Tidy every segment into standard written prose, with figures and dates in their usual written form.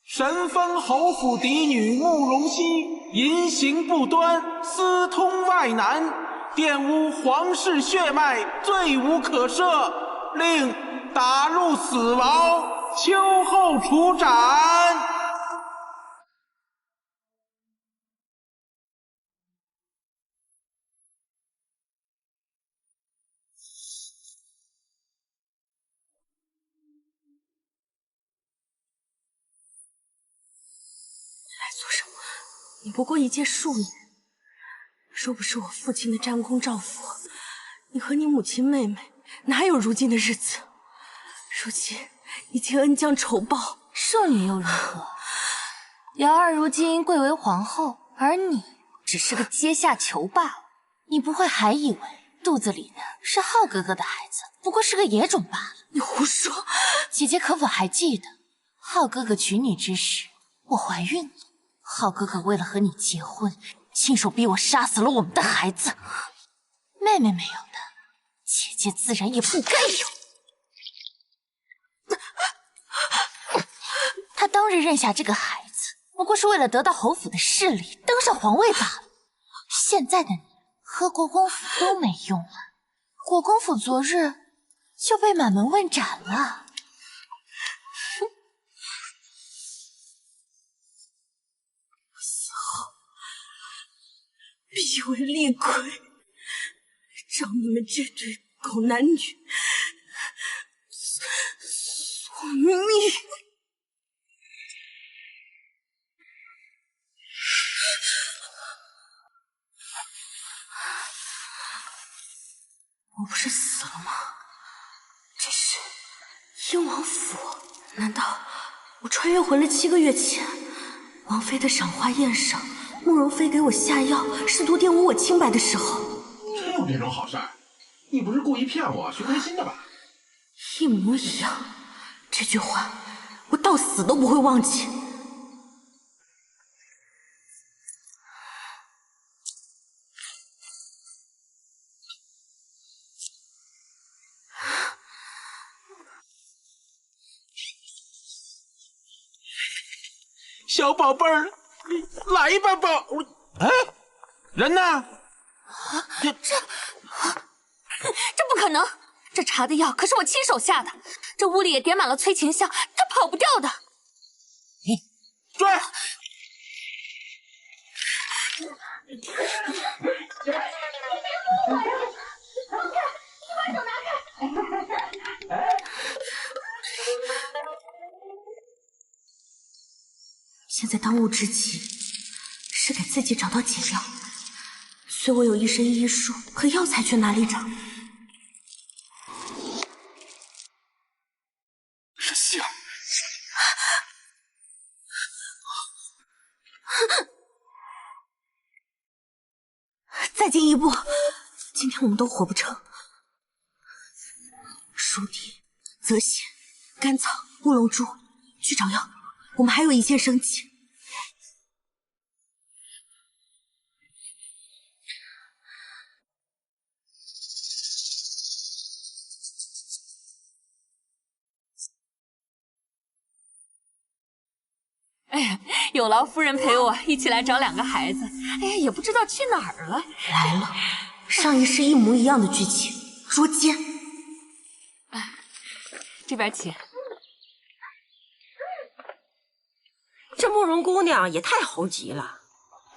神封侯府嫡女慕容熙淫行不端，私通外男，玷污皇室血脉，罪无可赦，令打入死牢，秋后处斩。做什么？你不过一介庶女，若不是我父亲的战功照拂，你和你母亲妹妹哪有如今的日子？如今已经恩将仇报，庶女又如何？瑶儿如今贵为皇后，而你只是个阶下囚罢了。你不会还以为肚子里的是浩哥哥的孩子，不过是个野种罢了？你胡说！姐姐可否还记得，浩哥哥娶你之时，我怀孕了。浩哥哥为了和你结婚，亲手逼我杀死了我们的孩子。妹妹没有的，姐姐自然也不该有。他当日认下这个孩子，不过是为了得到侯府的势力，登上皇位罢了。现在的你和国公府都没用了，国公府昨日就被满门问斩了。必为厉鬼，找你们这对狗男女索命！我不是死了吗？这是燕王府？难道我穿越回了7个月前王妃的赏花宴上？慕容妃给我下药，试图玷污我清白的时候，真有这种好事儿？你不是故意骗我寻开心的吧？一模一样，这句话我到死都不会忘记。小宝贝儿，来吧，宝！哎，人呢？这不可能！这茶的药可是我亲手下的，这屋里也点满了催情香，他跑不掉的。追！现在当务之急是给自己找到解药，虽我有一身医术，可药材却哪里找？是香。再进一步，今天我们都活不成。舒地、泽泻、甘草、乌龙珠，去找药，我们还有一线生机。哎呀，有劳夫人陪我一起来找2个孩子。哎呀，也不知道去哪儿了。来了，上一世一模一样的剧情，捉奸。这边请。这慕容姑娘也太猴急了，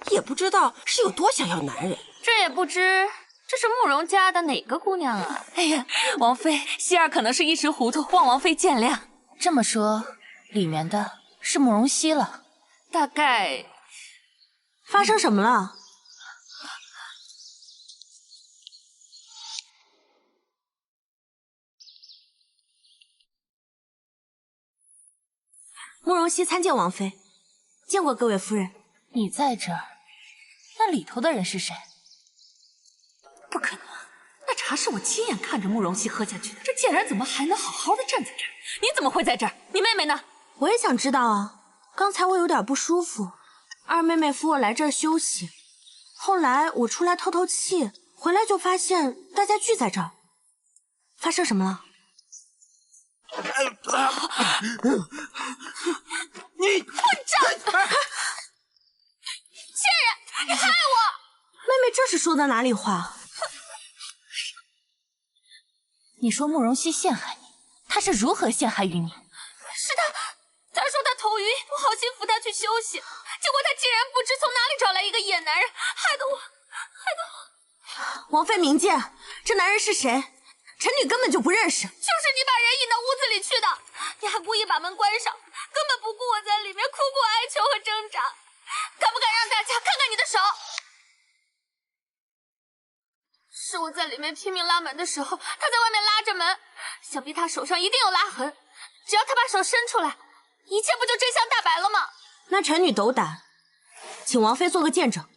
也不知道是有多想要男人。这也不知这是慕容家的哪个姑娘啊？哎呀，王妃，希儿可能是一时糊涂，望王妃见谅。这么说，里面的是慕容熙了。大概发生什么了？慕容熙参见王妃，见过各位夫人。你在这儿，那里头的人是谁？不可能，那茶是我亲眼看着慕容熙喝下去的，这贱人怎么还能好好的站在这儿？你怎么会在这儿？你妹妹呢？我也想知道啊。刚才我有点不舒服，二妹妹扶我来这儿休息。后来我出来透透气，回来就发现大家聚在这儿。发生什么了？你不说的哪里话？你说慕容熙陷害你，他是如何陷害于你？是他说他头晕，我好心扶他去休息，结果他竟然不知从哪里找来一个野男人，害得我。王妃明鉴，这男人是谁？臣女根本就不认识。就是你把人引到屋子里去的，你还故意把门关上，根本不顾我在里面苦苦哀求和挣扎。敢不敢让大家看看你的手？是我在里面拼命拉门的时候，他在外面拉着门，想必他手上一定有拉痕。只要他把手伸出来，一切不就真相大白了吗？那臣女斗胆，请王妃做个见证。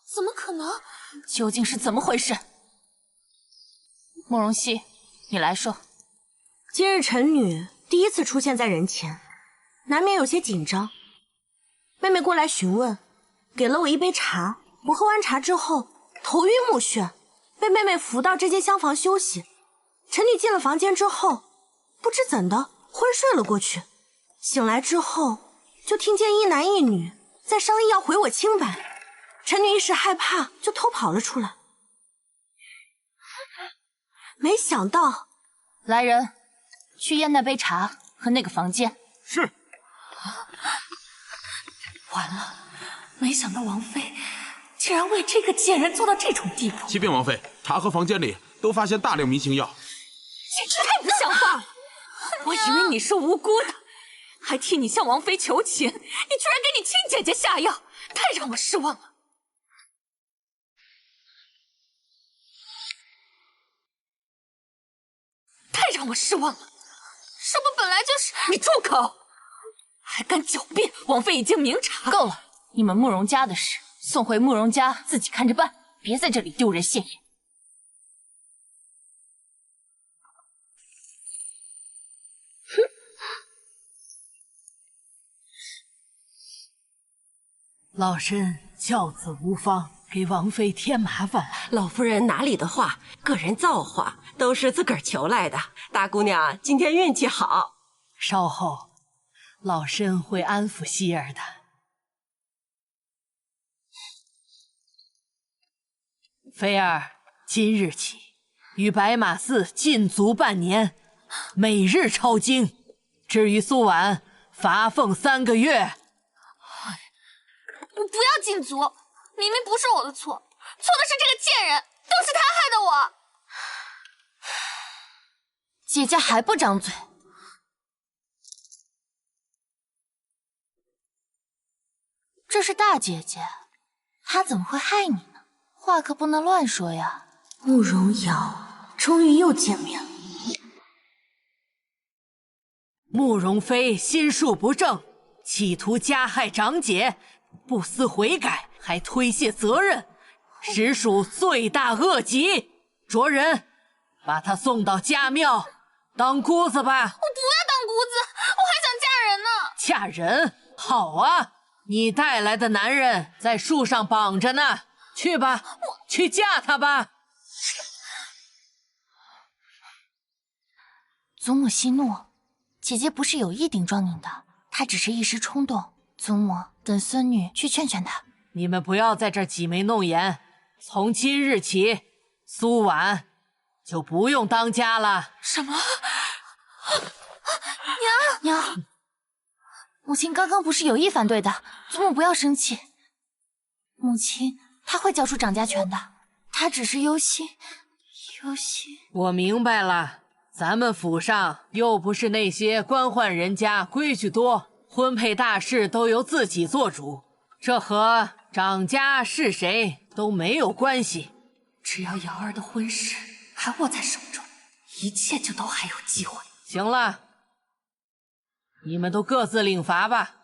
怎么可能？究竟是怎么回事？慕容熙，你来说。今日臣女第一次出现在人前，难免有些紧张。妹妹过来询问，给了我一杯茶。我喝完茶之后，头晕目眩，被妹妹扶到这间厢房休息。臣女进了房间之后，不知怎的昏睡了过去。醒来之后，就听见一男一女在商议要毁我清白。臣女一时害怕，就偷跑了出来。没想到，来人，去验那杯茶和那个房间。是。完了，没想到王妃竟然为这个贱人做到这种地步。启禀王妃，茶和房间里都发现大量迷情药。简直太不像话了！我以为你是无辜的，还替你向王妃求情，你居然给你亲姐姐下药，太让我失望了。太让我失望了！是不本来就是……你住口！还敢狡辩！王妃已经明察。够了！你们慕容家的事，送回慕容家自己看着办，别在这里丢人现眼。老身教子无方，给王妃添麻烦了。老夫人哪里的话，个人造化，都是自个儿求来的。大姑娘今天运气好。稍后，老身会安抚希儿的。妃儿，今日起与白马寺禁足半年，每日抄经。至于苏婉，罚俸3个月。我不要禁足，明明不是我的错，错的是这个贱人，都是他害的我。姐姐还不张嘴？这是大姐姐，她怎么会害你呢？话可不能乱说呀。慕容瑶终于又见面了。慕容妃心术不正，企图加害长姐，不思悔改，还推卸责任，实属罪大恶极。着人，把她送到家庙当姑子吧。我不要当姑子，我还想嫁人呢。嫁人？好啊，你带来的男人在树上绑着呢，去吧，去嫁他吧。祖母息怒，姐姐不是有意顶撞您的，她只是一时冲动。祖母，等孙女去劝劝她。你们不要在这儿挤眉弄眼。从今日起，苏婉就不用当家了。什么？娘，母亲刚刚不是有意反对的，祖母不要生气。母亲她会交出掌家权的，她只是忧心。我明白了，咱们府上又不是那些官宦人家，规矩多，婚配大事都由自己做主，这和掌家是谁都没有关系。只要瑶儿的婚事还握在手中，一切就都还有机会。行了，你们都各自领罚吧。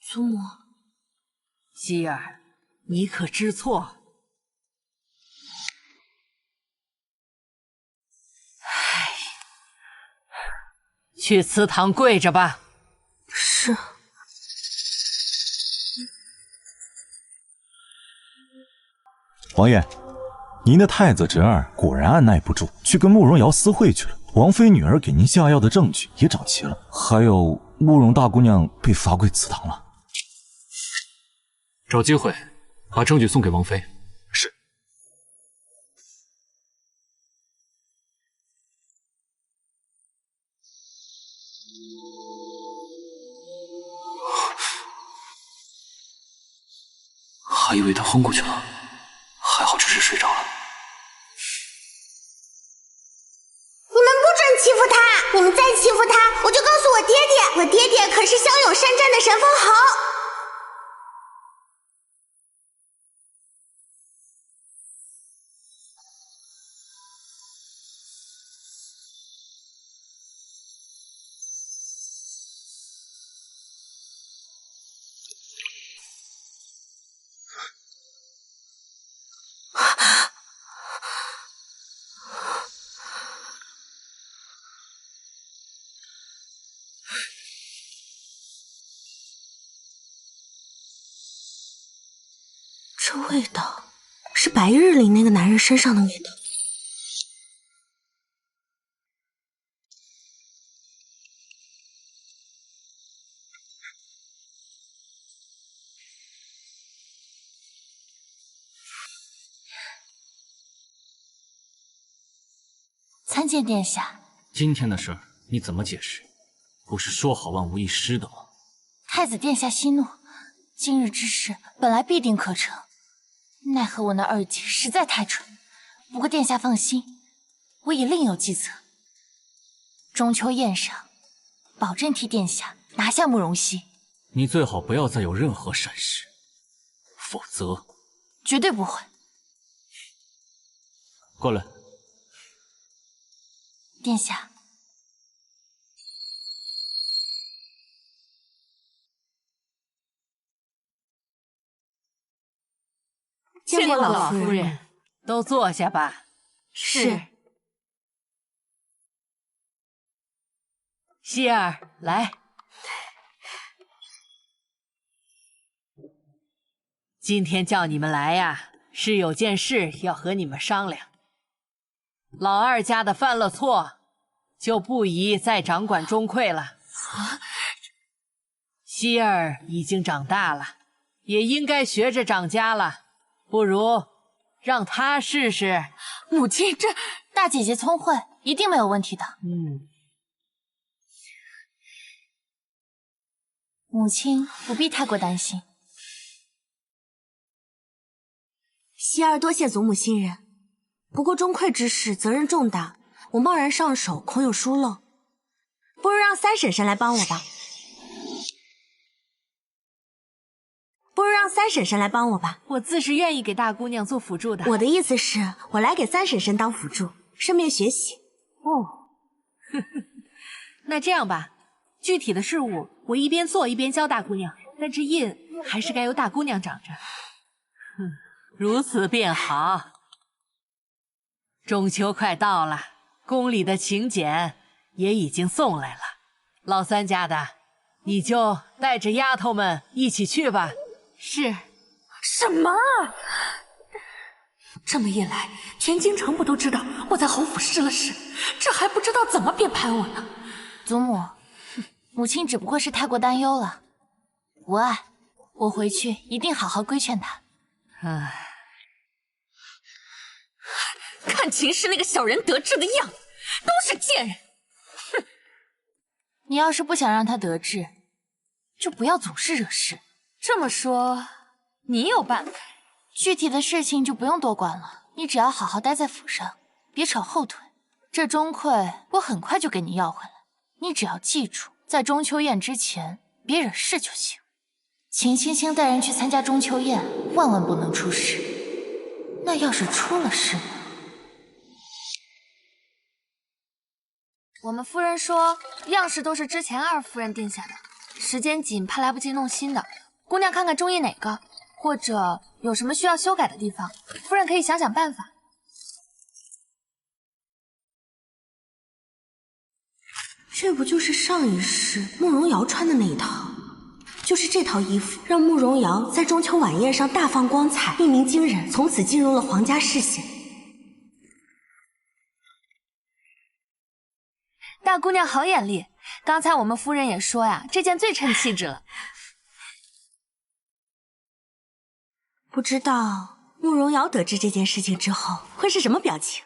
祖母，希儿，你可知错？去祠堂跪着吧。是。王爷，您的太子侄儿果然按耐不住，去跟慕容瑶私会去了。王妃女儿给您下药的证据也找齐了，还有慕容大姑娘被罚跪祠堂了。找机会把证据送给王妃。是。还以为他昏过去了，还好只是睡着了。你们不准欺负他！你们再欺负他，我就告诉我爹爹，我爹爹可是骁勇善战的神风侯。这味道是白日里那个男人身上的味道。参见殿下。今天的事儿你怎么解释？不是说好万无一失的吗？太子殿下息怒，今日之事本来必定可成，奈何我那二姐实在太蠢。不过殿下放心，我已另有计策。中秋宴上，保证替殿下拿下慕容熙。你最好不要再有任何闪失，否则绝对不会。过来。殿下，见过老夫人。都坐下吧。是。希儿，来。今天叫你们来呀，是有件事要和你们商量。老二家的犯了错，就不宜再掌管钟馗了。希儿已经长大了，也应该学着长家了，不如让他试试。母亲，这大姐姐聪慧，一定没有问题的。母亲不必太过担心。希儿多谢祖母信任，不过钟馗之事责任重大，我贸然上手恐有疏漏，不如让三婶婶来帮我吧。我自是愿意给大姑娘做辅助的。我的意思是，我来给三婶婶当辅助，顺便学习。哦，那这样吧，具体的事务我一边做一边教大姑娘，但这印还是该由大姑娘掌着。如此便好。中秋快到了，宫里的请柬也已经送来了。老三家的，你就带着丫头们一起去吧。是。什么？这么一来，田京城不都知道我在侯府失了势，这还不知道怎么编排我呢？祖母，母亲只不过是太过担忧了。无碍，我回去一定好好规劝她。看秦氏那个小人得志的样子，都是贱人。哼！你要是不想让他得志，就不要总是惹事。这么说，你有办法？具体的事情就不用多管了，你只要好好待在府上，别扯后腿。这钟馗我很快就给你要回来，你只要记住，在中秋宴之前别惹事就行。秦青青带人去参加中秋宴，万万不能出事。那要是出了事呢？我们夫人说，样式都是之前二夫人定下的，时间紧，怕来不及弄新的。姑娘看看中意哪个，或者有什么需要修改的地方，夫人可以想想办法。这不就是上一世慕容瑶穿的那一套？就是这套衣服让慕容瑶在中秋晚宴上大放光彩，一鸣惊人，从此进入了皇家视线。大姑娘好眼力，刚才我们夫人也说呀，这件最衬气质了。不知道慕容瑶得知这件事情之后会是什么表情？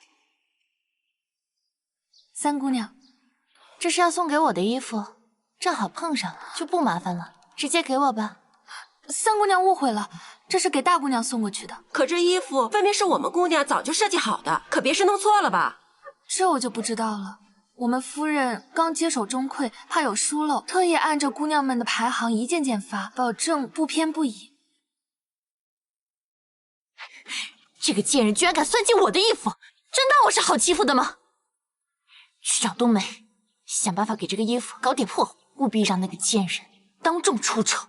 三姑娘，这是要送给我的衣服，正好碰上，就不麻烦了，直接给我吧。三姑娘误会了，这是给大姑娘送过去的。可这衣服分明是我们姑娘早就设计好的，可别是弄错了吧？这我就不知道了。我们夫人刚接手钟馗，怕有疏漏，特意按着姑娘们的排行一件件发，保证不偏不倚。这个贱人居然敢算计我的衣服，真当我是好欺负的吗？去找冬梅，想办法给这个衣服搞点破，务必让那个贱人当众出丑。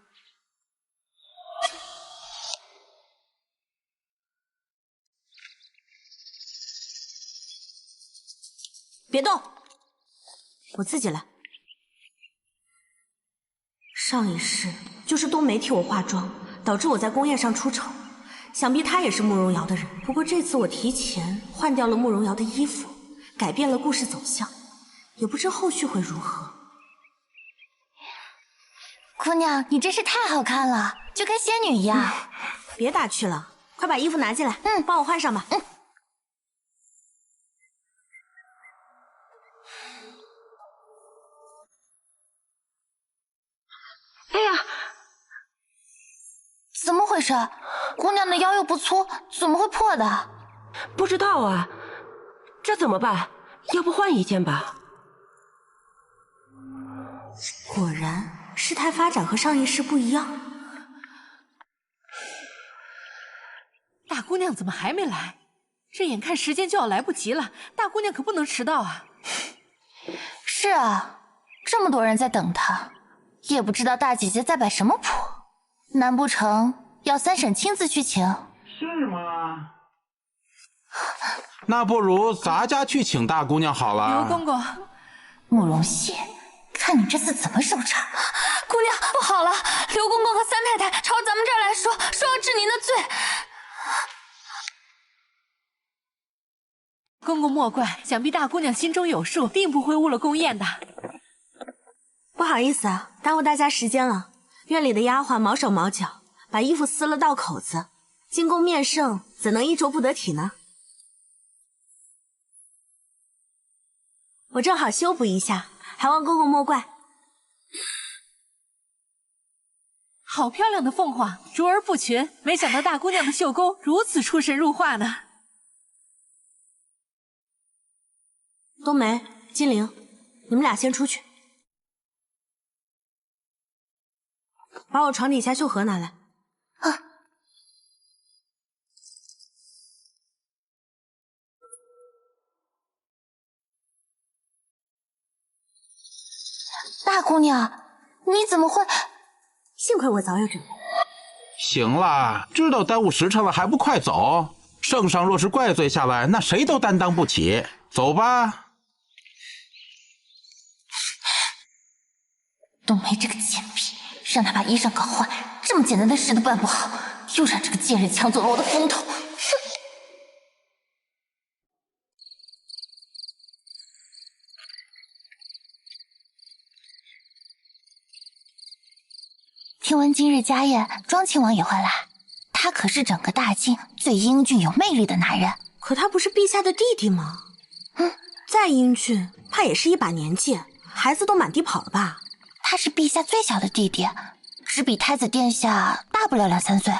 别动，我自己来。上一世就是冬梅替我化妆，导致我在宫宴上出丑。想必她也是慕容瑶的人。不过这次我提前换掉了慕容瑶的衣服，改变了故事走向，也不知后续会如何。姑娘，你真是太好看了，就跟仙女一样。别打趣了，快把衣服拿进来，帮我换上吧。哎呀，怎么回事？姑娘的腰又不粗，怎么会破的？不知道啊，这怎么办？要不换一件吧？果然，事态发展和上一世不一样。大姑娘怎么还没来？这眼看时间就要来不及了，大姑娘可不能迟到啊！是啊，这么多人在等她，也不知道大姐姐在摆什么谱。难不成要三婶亲自去请？是吗？那不如咱家去请大姑娘好了。刘公公，慕容熙，看你这次怎么收场？姑娘，不好了！刘公公和三太太朝咱们这儿来说要治您的罪。公公莫怪，想必大姑娘心中有数，定不会误了宫宴的。不好意思啊，耽误大家时间了。院里的丫鬟毛手毛脚，把衣服撕了道口子，进宫面圣怎能衣着不得体呢？我正好修补一下，还望公公莫怪。好漂亮的凤凰，卓而不群，没想到大姑娘的绣工如此出神入化呢。冬梅、金玲，你们俩先出去，把我床底下绣盒拿来。啊！大姑娘，你怎么会？幸亏我早有准备。行了，知道耽误时辰了，还不快走？圣上若是怪罪下来，那谁都担当不起。走吧。冬梅这个贱婢，让她把衣裳搞坏，这么简单的事都办不好，又让这个贱人抢走了我的风头。哼！听闻今日家宴，庄亲王也会来，他可是整个大晋最英俊有魅力的男人。可他不是陛下的弟弟吗？再英俊，怕也是一把年纪，孩子都满地跑了吧？他是陛下最小的弟弟，只比太子殿下大不了2-3岁。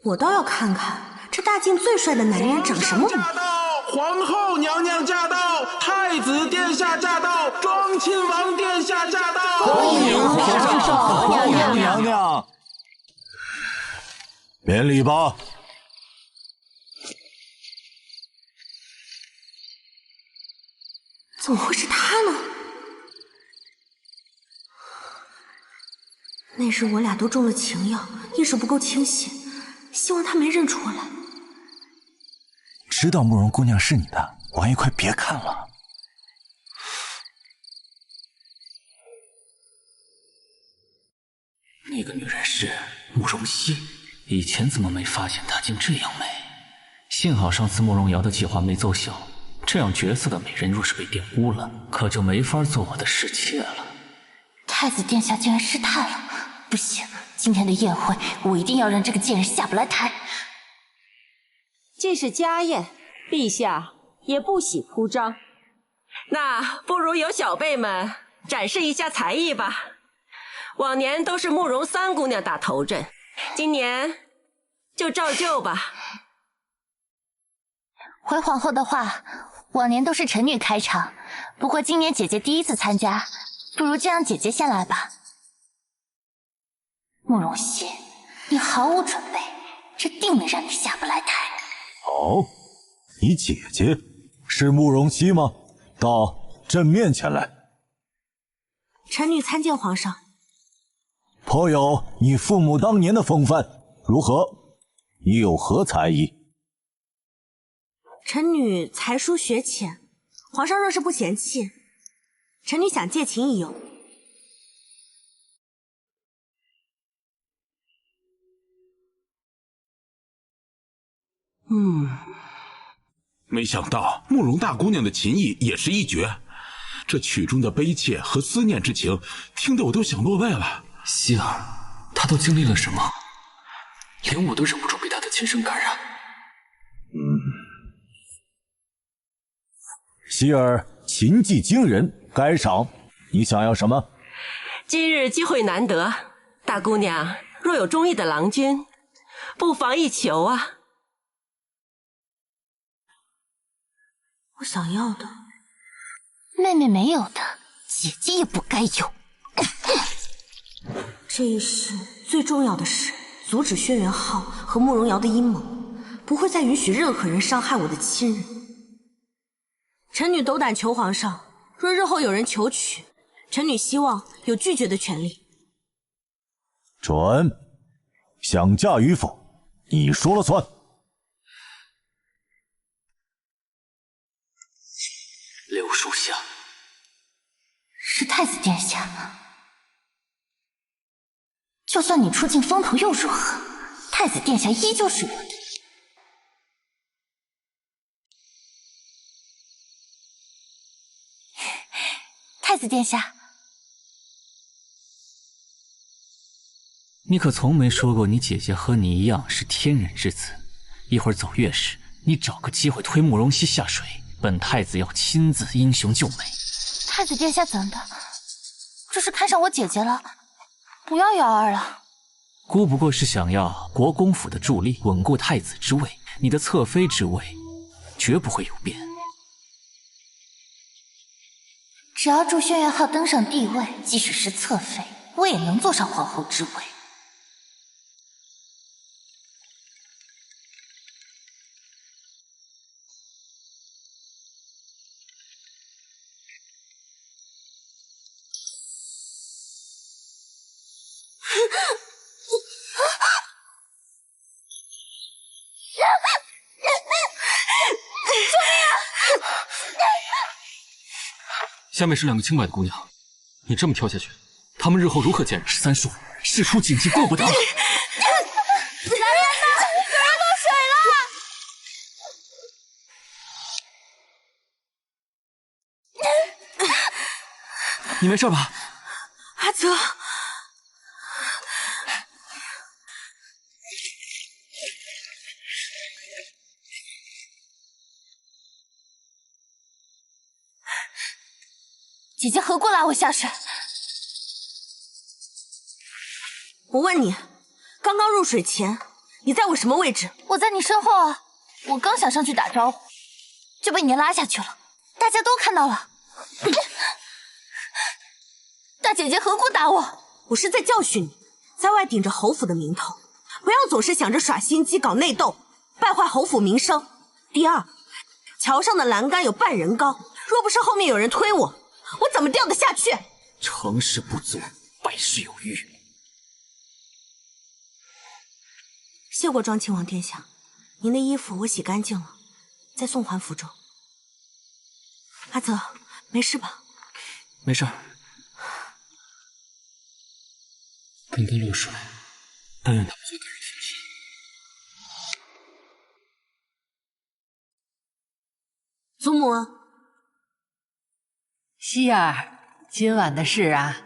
我倒要看看这大晋最帅的男人长什么模样。皇后娘娘驾到，太子殿下驾到，庄亲王殿下驾到，欢迎皇上，皇后娘娘，免礼吧。怎么会是他呢？那日我俩都中了情药，意识不够清醒，希望他没认出我来。知道慕容姑娘是你的，王爷快别看了。那个女人是慕容熙，以前怎么没发现她竟这样美？幸好上次慕容瑶的计划没奏效，这样绝色的美人若是被玷污了，可就没法做我的侍妾了。太子殿下竟然失态了，不行，今天的宴会我一定要让这个贱人下不来台。既是家宴，陛下也不喜铺张，那不如由小辈们展示一下才艺吧。往年都是慕容三姑娘打头阵，今年就照旧吧。回皇后的话，往年都是臣女开场，不过今年姐姐第一次参加，不如就让姐姐先来吧。慕容熙，你毫无准备，这定能让你下不来台。哦，你姐姐是慕容熙吗？到朕面前来。臣女参见皇上。颇有你父母当年的风范，如何？你有何才艺？臣女才疏学浅，皇上若是不嫌弃，臣女想借琴一游。没想到慕容大姑娘的琴艺也是一绝，这曲中的悲切和思念之情，听得我都想落泪了。希儿，她都经历了什么？连我都忍不住被她的琴声感染。希儿琴技惊人，该赏。你想要什么？今日机会难得，大姑娘若有中意的郎君，不妨一求啊。我想要的，妹妹没有的，姐姐也不该有。这一世最重要的是阻止轩辕浩和慕容瑶的阴谋，不会再允许任何人伤害我的亲人。臣女斗胆求皇上，若日后有人求娶，臣女希望有拒绝的权利。准，想嫁与否，你说了算。柳树下，是太子殿下。就算你出尽风头又如何？太子殿下依旧是我的。太子殿下，你可从没说过你姐姐和你一样是天人之子。一会儿走月时，你找个机会推慕容熙下水，本太子要亲自英雄救美。太子殿下怎的？这是看上我姐姐了？不要瑶儿了。姑不过是想要国公府的助力，稳固太子之位。你的侧妃之位，绝不会有变。只要祝轩辕浩登上帝位，即使是侧妃，我也能坐上皇后之位。下面是2个清白的姑娘，你这么跳下去，她们日后如何见人？13叔，事出紧急，救不得了！来人呐！有人落水了！你没事吧？阿泽，姐姐何故拉我下水？我问你，刚刚入水前，你在我什么位置？我在你身后啊！我刚想上去打招呼，就被你拉下去了，大家都看到了。大姐姐何故打我？我是在教训你，在外顶着侯府的名头，不要总是想着耍心机、搞内斗，败坏侯府名声。第二，桥上的栏杆有半人高，若不是后面有人推我，我怎么掉得下去？成事不足，败事有余。谢过庄亲王殿下，您的衣服我洗干净了，再送还府中。阿泽，没事吧？没事儿。刚刚落水，但愿他不会感染风邪。祖母，希儿，今晚的事啊，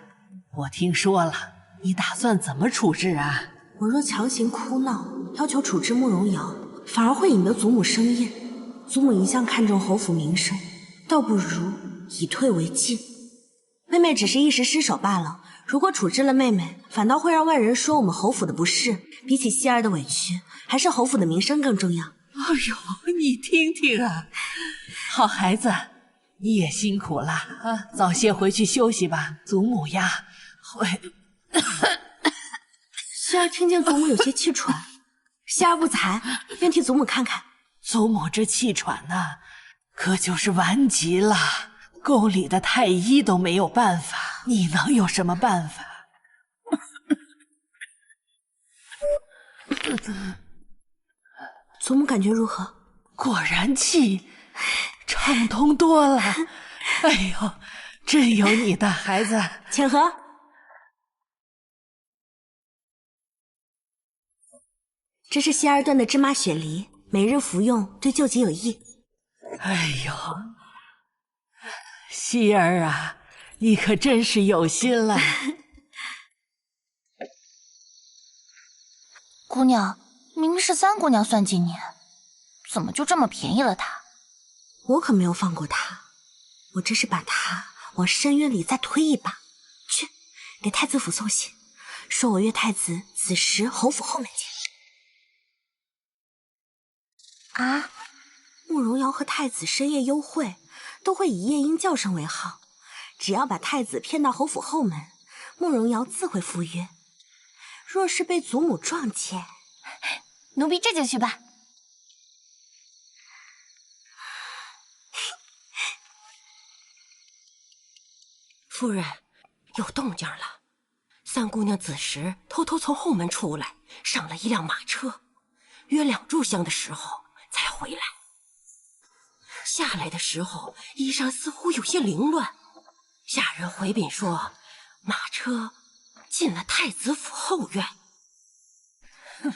我听说了，你打算怎么处置啊？我若强行哭闹，要求处置慕容瑶，反而会引得祖母生厌。祖母一向看重侯府名声，倒不如以退为进。妹妹只是一时失手罢了，如果处置了妹妹，反倒会让外人说我们侯府的不是。比起希儿的委屈，还是侯府的名声更重要。哎呦，你听听啊，好孩子，你也辛苦了啊，早些回去休息吧。祖母呀，会。希儿听见祖母有些气喘，希儿不才，愿替祖母看看。祖母这气喘呢，可就是顽疾了，宫里的太医都没有办法，你能有什么办法？祖母感觉如何？果然气畅通多了。哎呦，真有你的孩子。浅喝。这是希儿炖的芝麻雪梨，每日服用对救急有益。哎呦，希儿啊，你可真是有心了。姑娘，明明是三姑娘算计你，怎么就这么便宜了她？我可没有放过她，我这是把她往深渊里再推一把。去，给太子府送信，说我约太子此时侯府后门见。啊，慕容瑶和太子深夜幽会，都会以夜莺叫声为号。只要把太子骗到侯府后门，慕容瑶自会赴约。若是被祖母撞见，奴婢这就去办。夫人，有动静了。三姑娘子时偷偷从后门出来，上了一辆马车，约2炷香的时候才回来。下来的时候，衣裳似乎有些凌乱。下人回禀说，马车进了太子府后院。哼，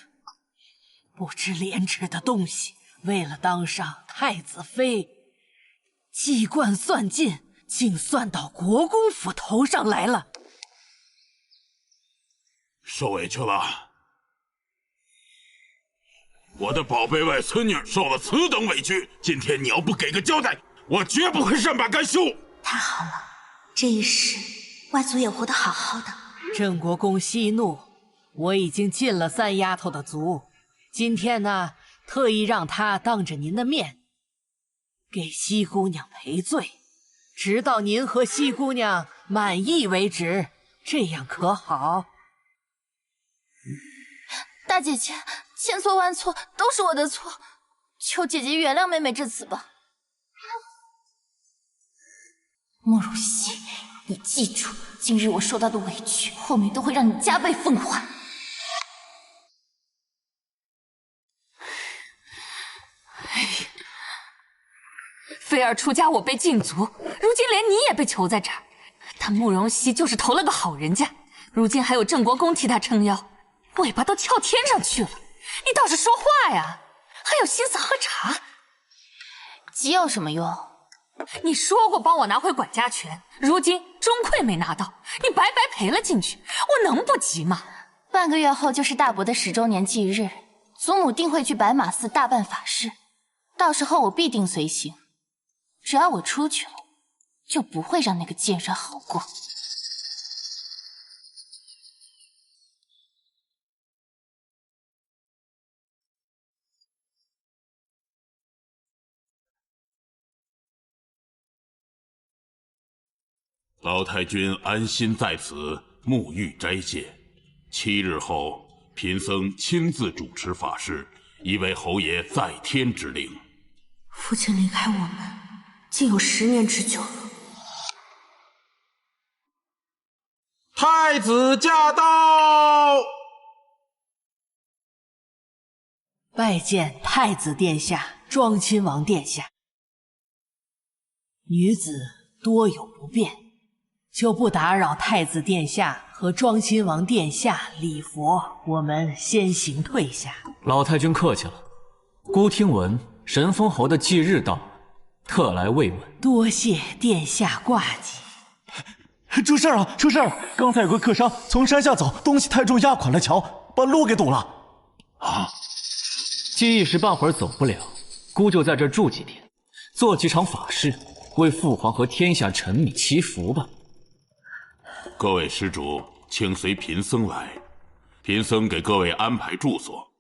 不知廉耻的东西，为了当上太子妃，计贯算尽，竟算到国公府头上来了。受委屈了，我的宝贝外孙女受了此等委屈，今天你要不给个交代，我绝不会善罢甘休。太好了，这一世外祖也活得好好的。郑国公息怒，我已经进了三丫头的族，今天呢，特意让她当着您的面给西姑娘赔罪，直到您和西姑娘满意为止，这样可好？大姐姐，千错万错，都是我的错，求姐姐原谅妹妹这次吧。慕容熙，你记住，今日我受到的委屈，后面都会让你加倍奉还。菲儿出家，我被禁足，如今连你也被囚在这儿。他慕容熙就是投了个好人家，如今还有郑国公替他撑腰，尾巴都翘天上去了。你倒是说话呀，还有心思喝茶？急有什么用？你说过帮我拿回管家权，如今钟馗没拿到，你白白赔了进去，我能不急吗？半个月后就是大伯的10周年忌日，祖母定会去白马寺大办法事，到时候我必定随行。只要我出去了，就不会让那个贱人好过。老太君安心在此沐浴斋戒，7日后，贫僧亲自主持法事，以为侯爷在天之灵。父亲离开我们，竟有10年之久了。太子驾到！拜见太子殿下、庄亲王殿下。女子多有不便，就不打扰太子殿下和庄亲王殿下礼佛，我们先行退下。老太君客气了。孤听闻神封侯的忌日到了，特来慰问。多谢殿下挂记。出事了！出事了！刚才有个客商从山下走，东西太重压垮了桥，把路给堵了。啊！既一时半会儿走不了，姑就在这住几天，做几场法事，为父皇和天下臣民祈福吧。各位施主，请随贫僧来，贫僧给各位安排住所。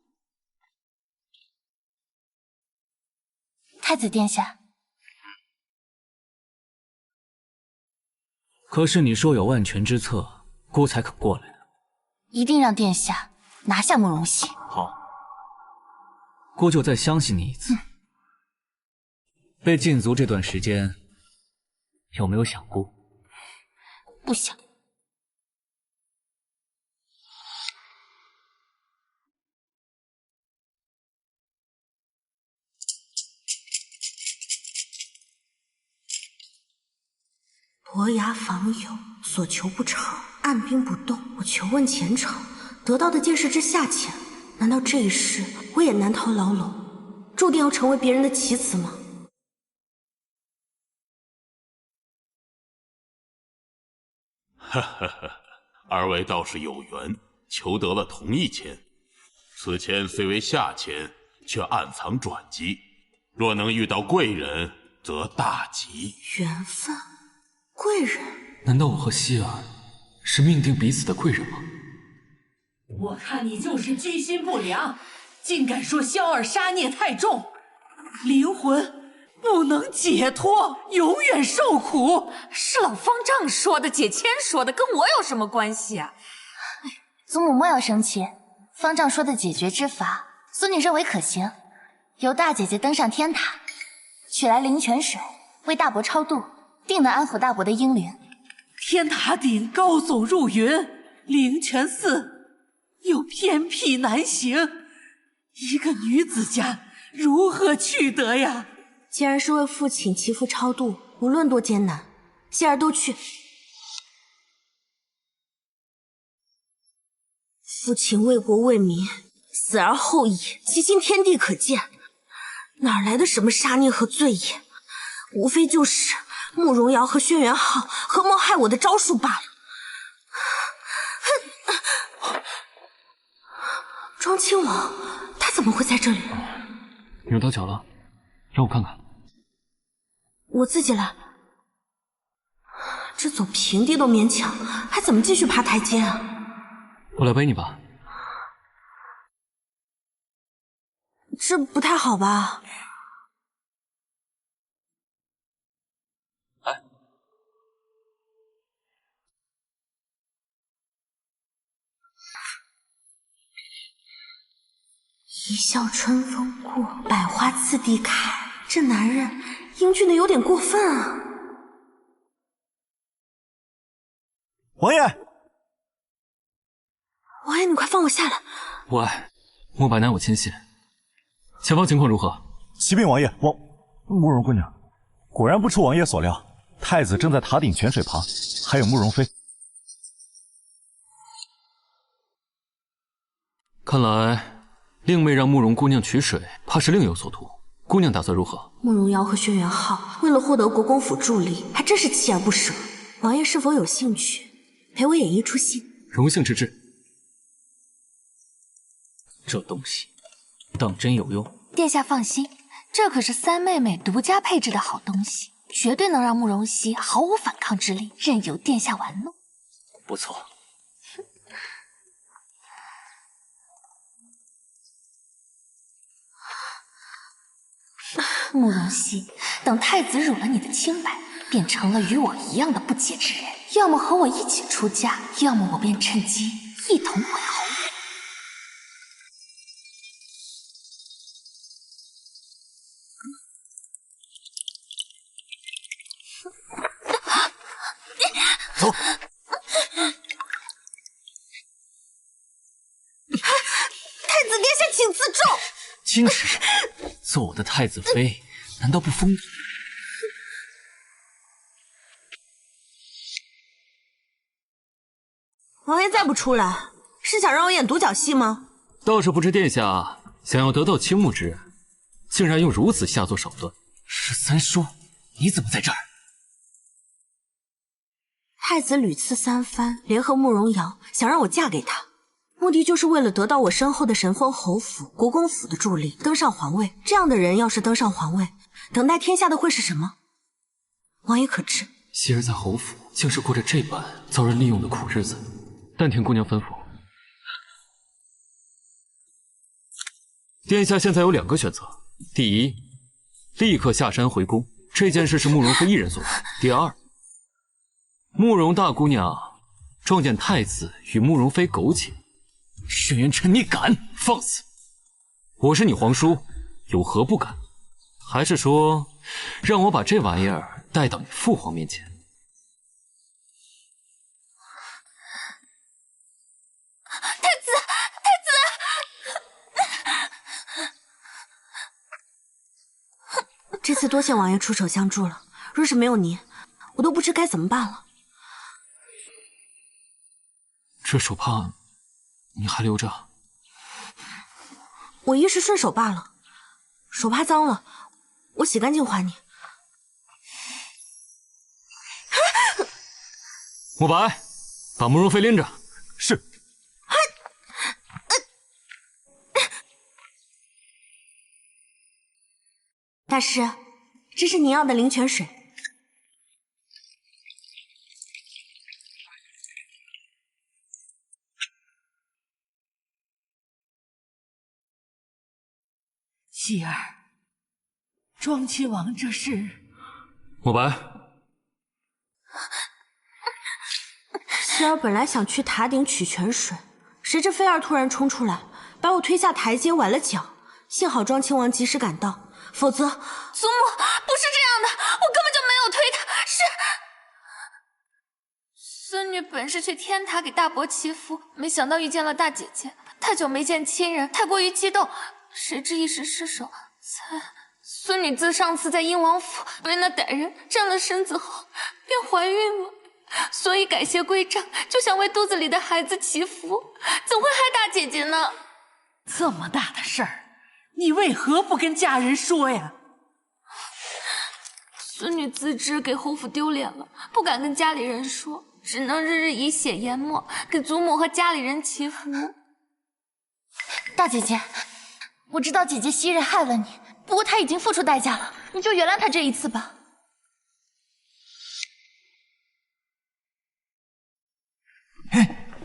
太子殿下，可是你说有万全之策，姑才肯过来的。一定让殿下拿下慕容熙。好，姑就再相信你一次。被禁足这段时间，有没有想姑？不想。伯牙访友，所求不成，按兵不动。我求问前程，得到的皆是之下钱。难道这一世我也难逃牢笼，注定要成为别人的棋子吗？哈哈哈，二位倒是有缘，求得了同一签。此签虽为下签，却暗藏转机。若能遇到贵人，则大吉。缘分。贵人？难道我和希儿是命定彼此的贵人吗？我看你就是居心不良，竟敢说萧儿杀孽太重，灵魂不能解脱，永远受苦。是老方丈说的，解签说的，跟我有什么关系啊？祖母莫要生气，方丈说的解决之法，孙女认为可行。由大姐姐登上天塔，取来灵泉水，为大伯超度，定能安抚大伯的英灵。天塔顶高耸入云，灵泉寺又偏僻难行，一个女子家如何去得呀？既然是为父亲祈福超度，无论多艰难，希儿都去。父亲为国为民，死而后已，其心天地可见，哪来的什么杀孽和罪业？无非就是慕容瑶和轩辕浩合谋害我的招数罢了。庄亲王，他怎么会在这里？扭到脚了，让我看看。我自己来。这走平地都勉强，还怎么继续爬台阶啊？我来背你吧。这不太好吧？一笑春风过，百花次第开。这男人英俊的有点过分啊！王爷，王爷，你快放我下来！无碍，莫白难我牵线。前方情况如何？启禀王爷，慕容姑娘，果然不出王爷所料，太子正在塔顶泉水旁，还有慕容妃。看来令妹让慕容姑娘取水，怕是另有所图。姑娘打算如何？慕容瑶和轩辕浩为了获得国公府助力，还真是锲而不舍。王爷是否有兴趣陪我演一出戏？荣幸之至。这东西当真有用？殿下放心，这可是三妹妹独家配制的好东西，绝对能让慕容熙毫无反抗之力，任由殿下玩弄。不错。慕容熙，等太子辱了你的清白，便成了与我一样的不洁之人，要么和我一起出家，要么我便趁机一同毁侯。走。太子殿下，请自重。矜持，做我的太子妃，难道不风度？王爷再不出来，是想让我演独角戏吗？倒是不知殿下想要得到倾慕之人，竟然用如此下作手段。13叔。你怎么在这儿？太子屡次三番联合慕容瑶，想让我嫁给他，目的就是为了得到我身后的神风侯府、国公府的助力，登上皇位。这样的人要是登上皇位，等待天下的会是什么？王爷可知？昔日在侯府，竟是过着这般遭人利用的苦日子。但听姑娘吩咐，殿下现在有2个选择：第一，立刻下山回宫，这件事是慕容妃一人所为；第二，慕容大姑娘撞见太子与慕容妃苟且。轩辕尘，你敢放肆！我是你皇叔，有何不敢？还是说，让我把这玩意儿带到你父皇面前？这次多谢王爷出手相助了，若是没有您，我都不知该怎么办了。这手帕你还留着？我一时顺手罢了，手帕脏了，我洗干净还你。慕白，把慕容妃拎着。是。大师，这是您要的灵泉水。希儿，庄亲王这是……慕白，希儿本来想去塔顶取泉水，谁知菲儿突然冲出来，把我推下台阶，崴了脚。幸好庄亲王及时赶到，否则……祖母，不是这样的，我根本就没有推他，是孙女本是去天塔给大伯祈福，没想到遇见了大姐姐，太久没见亲人，太过于激动，谁知一时失手，孙女自上次在英王府被那歹人占了身子后，便怀孕了，所以改邪归正，就想为肚子里的孩子祈福，怎会害大姐姐呢？这么大的事儿，你为何不跟家人说呀？孙女自知给侯府丢脸了，不敢跟家里人说，只能日日以血研墨，给祖母和家里人祈福。大姐姐，我知道姐姐昔日害了你，不过她已经付出代价了，你就原谅她这一次吧。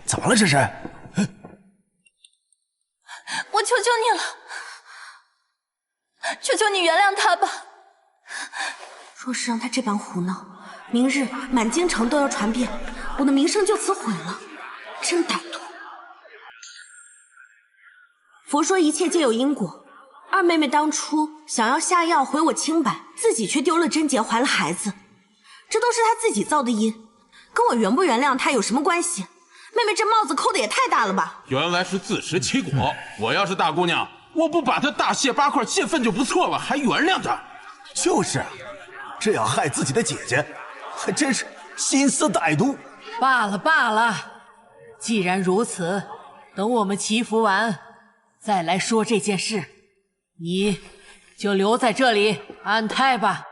怎么了这是？我求求你了，求求你原谅他吧。若是让他这般胡闹，明日满京城都要传遍，我的名声就此毁了，真歹毒。佛说一切皆有因果，二妹妹当初想要下药毁我清白，自己却丢了贞洁，怀了孩子，这都是她自己造的因，跟我原不原谅她有什么关系？妹妹这帽子扣的也太大了吧！原来是自食其果。我要是大姑娘，我不把她大卸8块泄愤就不错了，还原谅她。就是啊，这样害自己的姐姐，还真是心思歹毒。罢了罢了，既然如此，等我们祈福完，再来说这件事。你就留在这里安胎吧。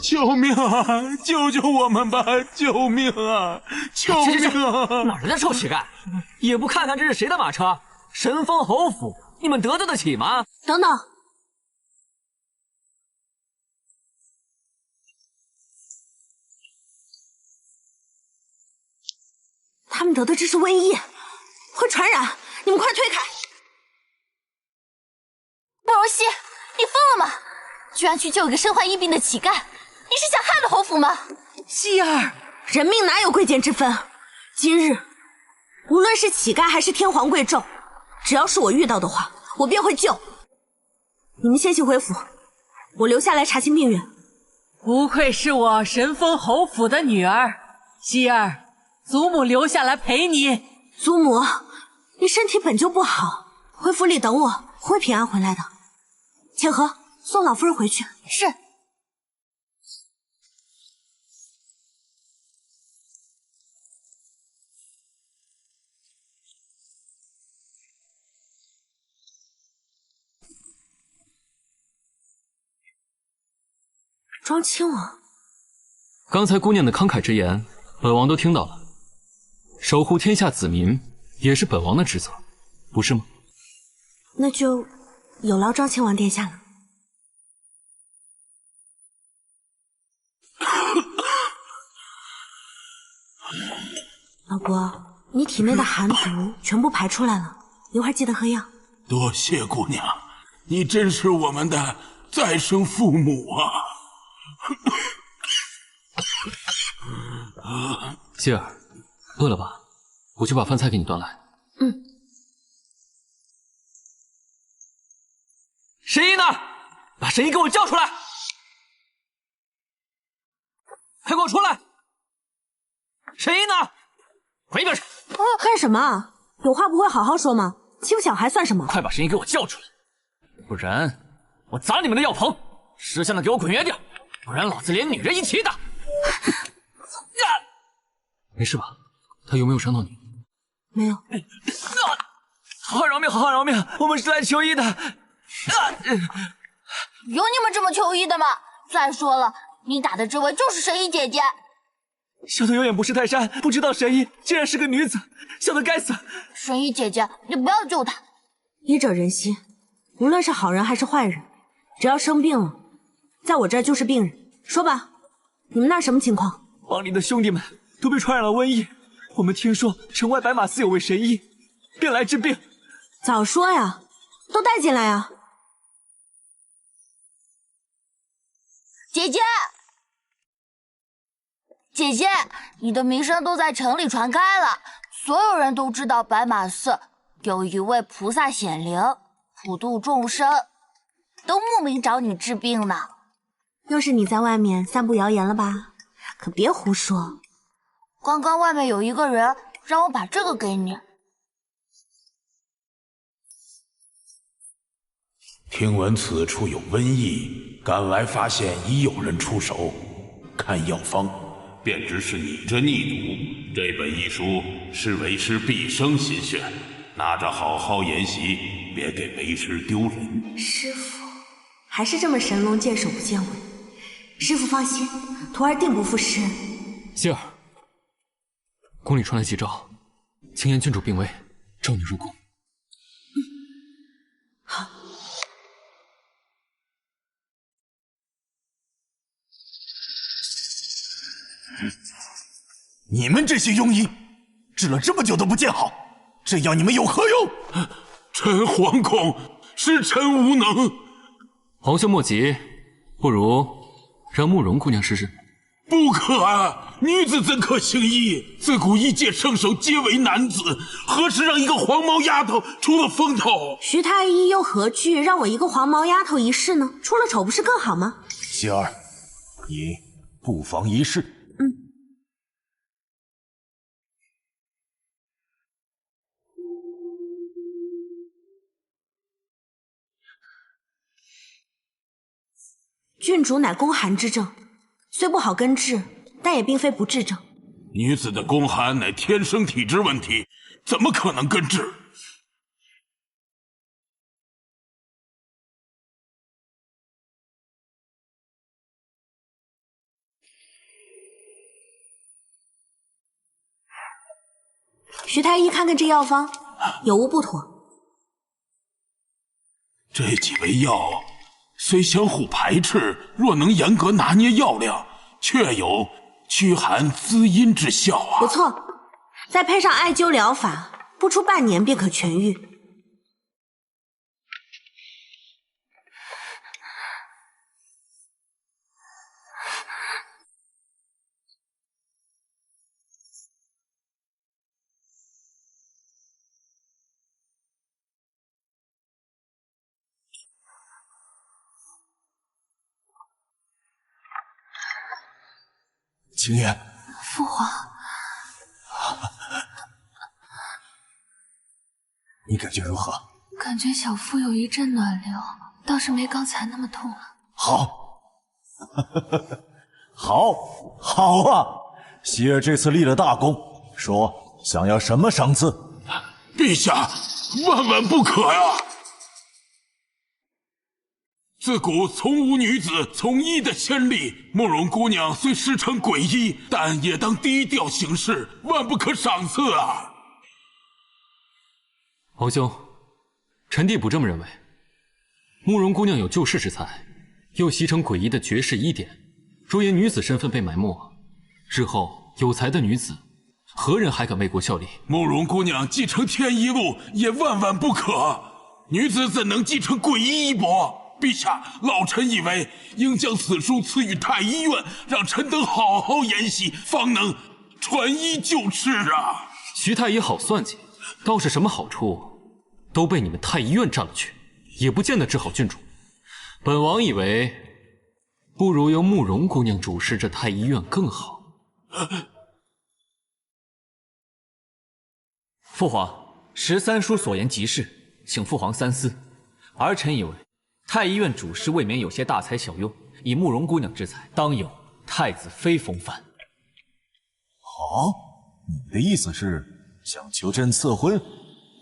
救命啊！救救我们吧！救命啊！救命啊！哪来的臭乞丐，也不看看这是谁的马车？神风侯府，你们得罪得起吗？等等，他们得的这是瘟疫，会传染，你们快推开！慕容熙，你疯了吗？居然去救一个身患疫病的乞丐，你是想害了侯府吗？希儿，人命哪有贵贱之分？今日无论是乞丐还是天皇贵胄，只要是我遇到的话，我便会救。你们先行回府，我留下来查清病源。不愧是我神风侯府的女儿，希儿，祖母留下来陪你。祖母，你身体本就不好，回府里等我，会平安回来的。千和，送老夫人回去。是。庄亲王，刚才姑娘的慷慨之言，本王都听到了。守护天下子民也是本王的职责，不是吗？那就有劳庄亲王殿下了。老伯，你体内的寒毒全部排出来了，一会儿记得喝药。多谢姑娘，你真是我们的再生父母啊！希儿，饿了吧？我去把饭菜给你端来。嗯。神医呢？把神医给我叫出来！快给我出来！神医呢？回边去！干什么？有话不会好好说吗？欺负小孩算什么？快把神医给我叫出来，不然我砸你们的药棚！识相的给我滚远点，不然老子连女人一起打！没事吧？他有没有伤到你？没有。好好饶命，好好饶命！我们是来求医的。有你们这么求医的吗？再说了，你打的这位就是神医姐姐。小的有眼不识泰山，不知道神医竟然是个女子，小的该死！神医姐姐，你不要救她。医者仁心，无论是好人还是坏人，只要生病了，在我这儿就是病人。说吧，你们那儿什么情况？王里的兄弟们都被传染了瘟疫，我们听说城外白马寺有位神医，便来治病。早说呀，都带进来呀！姐姐，姐姐，你的名声都在城里传开了，所有人都知道白马寺有一位菩萨显灵，普度众生，都慕名找你治病呢。又是你在外面散布谣言了吧？可别胡说。刚刚外面有一个人让我把这个给你。听闻此处有瘟疫，赶来发现已有人出手，看药方便知是你这逆毒。这本医书是为师毕生心血，拿着好好研习，别给为师丢人。师父还是这么神龙见首不见尾。师父放心，徒儿定不负师恩。希儿，宫里传来急诏，青岩郡主病危，召你入宫。好。你们这些庸医，治了这么久都不见好，这药你们有何用？臣惶恐，是臣无能。皇兄莫急，不如让慕容姑娘试试。不可啊！女子怎可行医？自古一界圣手皆为男子，何时让一个黄毛丫头出了风头？徐太医又何惧让我一个黄毛丫头一试呢？出了丑不是更好吗？希儿，你不妨一试。郡主乃宫寒之症，虽不好根治，但也并非不治症。女子的宫寒乃天生体质问题，怎么可能根治？徐太医，看看这药方有无不妥？这几味药虽相互排斥，若能严格拿捏药量，确有驱寒滋阴之效啊！不错，再配上艾灸疗法，不出半年便可痊愈。青岩，父皇，你感觉如何？感觉小腹有一阵暖流，倒是没刚才那么痛了。好，好啊！希儿这次立了大功，说想要什么赏赐？陛下，万万不可呀！自古从无女子从医的先例。慕容姑娘虽师承鬼医，但也当低调行事，万不可赏赐啊！皇兄，臣弟不这么认为。慕容姑娘有救世之才，又习成诡异的绝世医典，若因女子身份被埋没，日后有才的女子，何人还敢为国效力？慕容姑娘继承天一路也万万不可，女子怎能继承诡异衣钵？陛下，老臣以为应将此书赐予太医院，让臣等好好研习，方能传医救治啊！徐太医好算计，倒是什么好处都被你们太医院占了去，也不见得治好郡主。本王以为，不如由慕容姑娘主持这太医院更好。父皇，13书所言极是，请父皇三思。儿臣以为，太医院主事未免有些大材小用，以慕容姑娘之才，当有太子妃风范。你的意思是想求朕赐婚？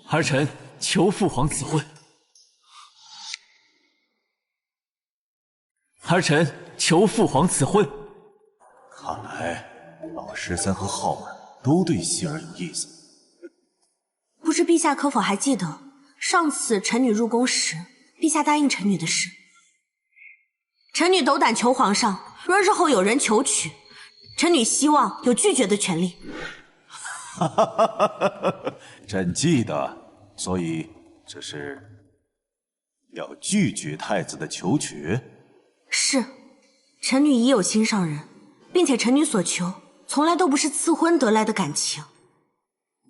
儿臣求父皇赐婚。儿臣求父皇赐婚。看来老13和浩儿都对希儿有意思。不知陛下可否还记得上次臣女入宫时，陛下答应臣女的事？臣女斗胆求皇上，若日后有人求娶，臣女希望有拒绝的权利。朕记得，所以这是要拒绝太子的求娶？是，臣女已有心上人，并且臣女所求从来都不是赐婚得来的感情，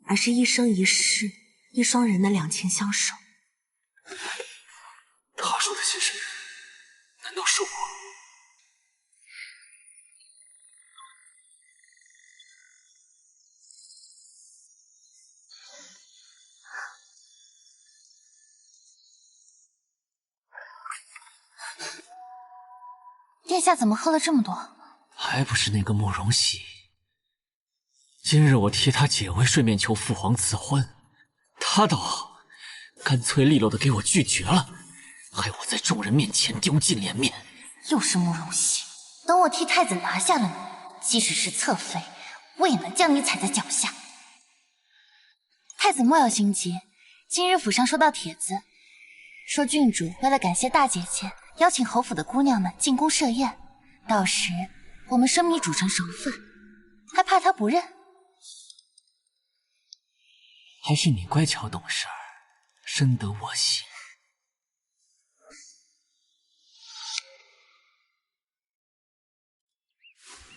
而是一生一世一双人的两情相守。他说的心事，难道是我？殿下怎么喝了这么多？还不是那个慕容熙。今日我替他解围顺便求父皇赐婚，他倒干脆利落的给我拒绝了，害我在众人面前丢尽脸面。又是慕容熙，等我替太子拿下了你，即使是侧妃，我也能将你踩在脚下。太子莫要心急，今日府上收到帖子，说郡主为了感谢大姐姐，邀请侯府的姑娘们进宫设宴，到时我们生米煮成熟饭，还怕她不认？还是你乖巧懂事，深得我心。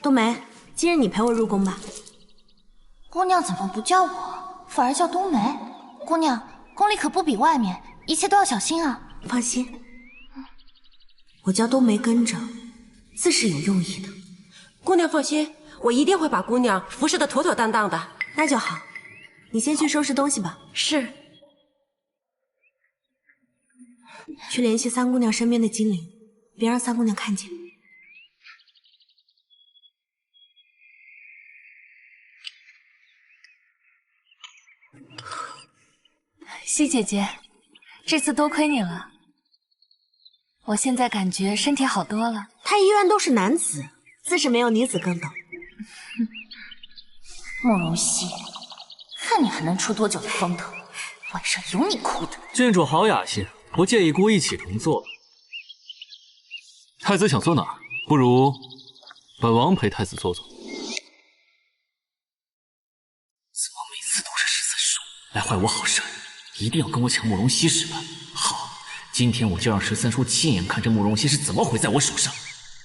冬梅，今日你陪我入宫吧。姑娘怎么不叫我，反而叫冬梅？姑娘，宫里可不比外面，一切都要小心啊。放心，我叫冬梅跟着，自是有用意的。姑娘放心，我一定会把姑娘服侍得妥妥当当的。那就好，你先去收拾东西吧。是。去联系三姑娘身边的精灵，别让三姑娘看见。熙姐姐，这次多亏你了，我现在感觉身体好多了。太医院都是男子，自是没有女子更等。慕容熙，看你还能出多久的风头，晚上有你哭的。郡主好雅兴，不介意姑一起同坐。太子想坐哪儿？不如本王陪太子坐坐。怎么每次都是13叔来坏我好事？一定要跟我抢慕容熙是吧？好，今天我就让13叔亲眼看这慕容熙是怎么毁在我手上。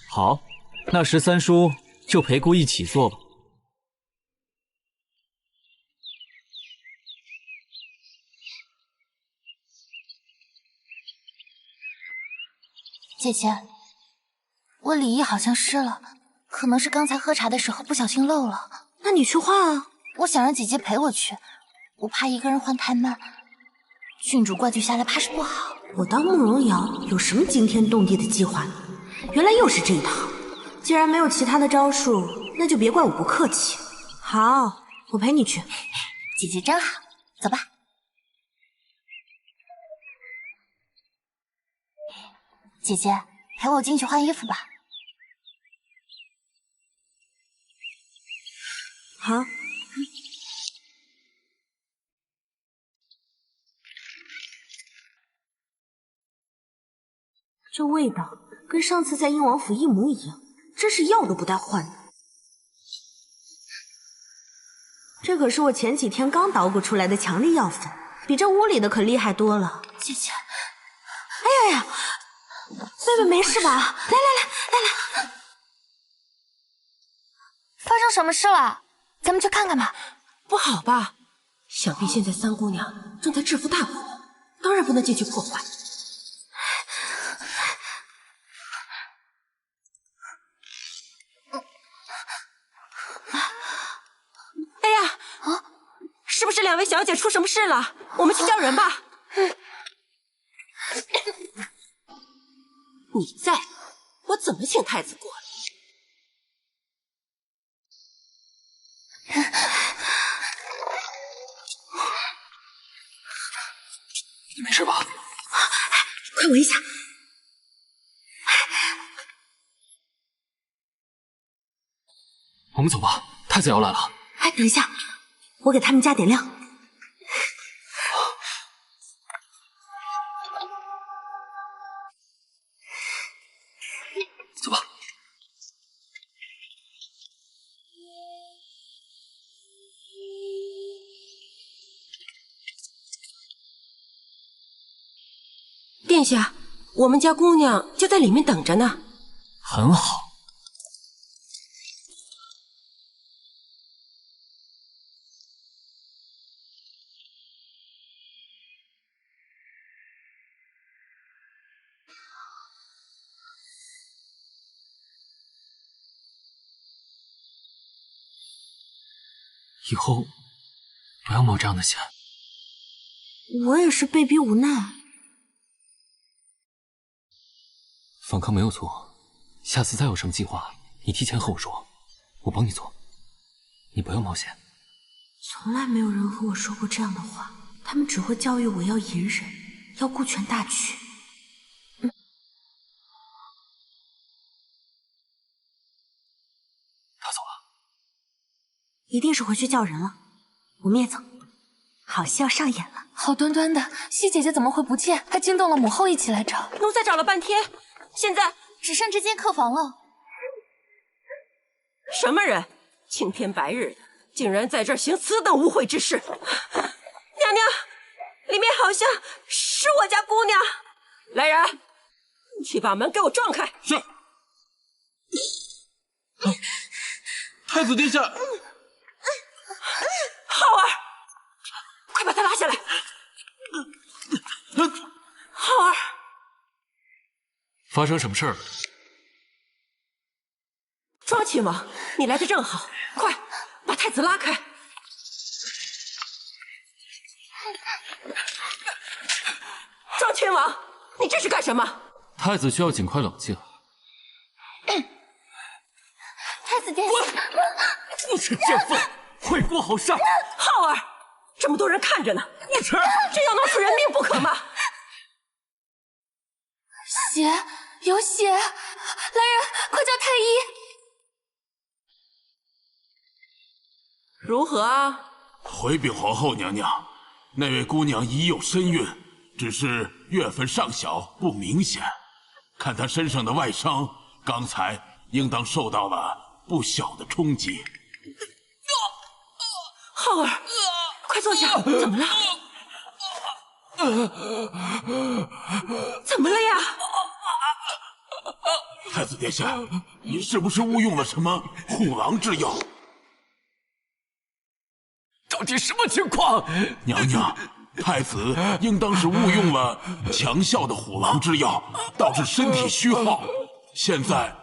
好，那13叔就陪姑一起做吧。姐姐，我里衣好像湿了，可能是刚才喝茶的时候不小心漏了。那你去换啊。我想让姐姐陪我去，我怕一个人换太慢，郡主怪罪下来怕是不好。我当慕容瑶有什么惊天动地的计划呢？原来又是这一套。既然没有其他的招数，那就别怪我不客气。好，我陪你去。姐姐真好，走吧。姐姐，陪我进去换衣服吧。好。这味道跟上次在鹰王府一模一样，真是要都不带换的。这可是我前几天刚捣鼓出来的强力药粉，比这屋里的可厉害多了。姐姐，哎呀呀，妹妹没事吧？来，发生什么事了？咱们去看看吧。不好吧？想必现在三姑娘正在制服大火，当然不能进去破坏。哎呀，是不是两位小姐出什么事了？我们去叫人吧。你在，我怎么请太子过来？你没事吧？快闻一下。我们走吧，太子要来了。哎，等一下，我给他们加点料。走吧。殿下，我们家姑娘就在里面等着呢。很好。以后不要冒这样的险。我也是被逼无奈。反抗没有错，下次再有什么计划，你提前和我说，我帮你做。你不要冒险。从来没有人和我说过这样的话，他们只会教育我要隐忍，要顾全大局。他走了，一定是回去叫人了。我们也走，好戏要上演了。好端端的，西姐姐怎么会不见？还惊动了母后一起来找。奴才找了半天，现在只剩这间客房了。什么人？青天白日的，竟然在这儿行此等污秽之事！娘娘，里面好像是我家姑娘。来人，去把门给我撞开！是。太子殿下，浩儿，快把他拉下来！浩儿，发生什么事儿了？庄亲王，你来的正好，快把太子拉开！庄亲王，你这是干什么？太子需要尽快冷静。太子殿下，不耻贱妇，毁国好善！浩儿，这么多人看着呢，不耻！这要闹出人命不可吗？血，有血！来人，快叫太医！如何啊？回禀皇后娘娘，那位姑娘已有身孕，只是月份尚小，不明显。看她身上的外伤，刚才应当受到了不小的冲击。浩儿，快坐下，怎么了？怎么了呀？太子殿下，您是不是误用了什么虎狼之药？到底什么情况？娘娘，太子应当是误用了强效的虎狼之药，导致身体虚耗，现在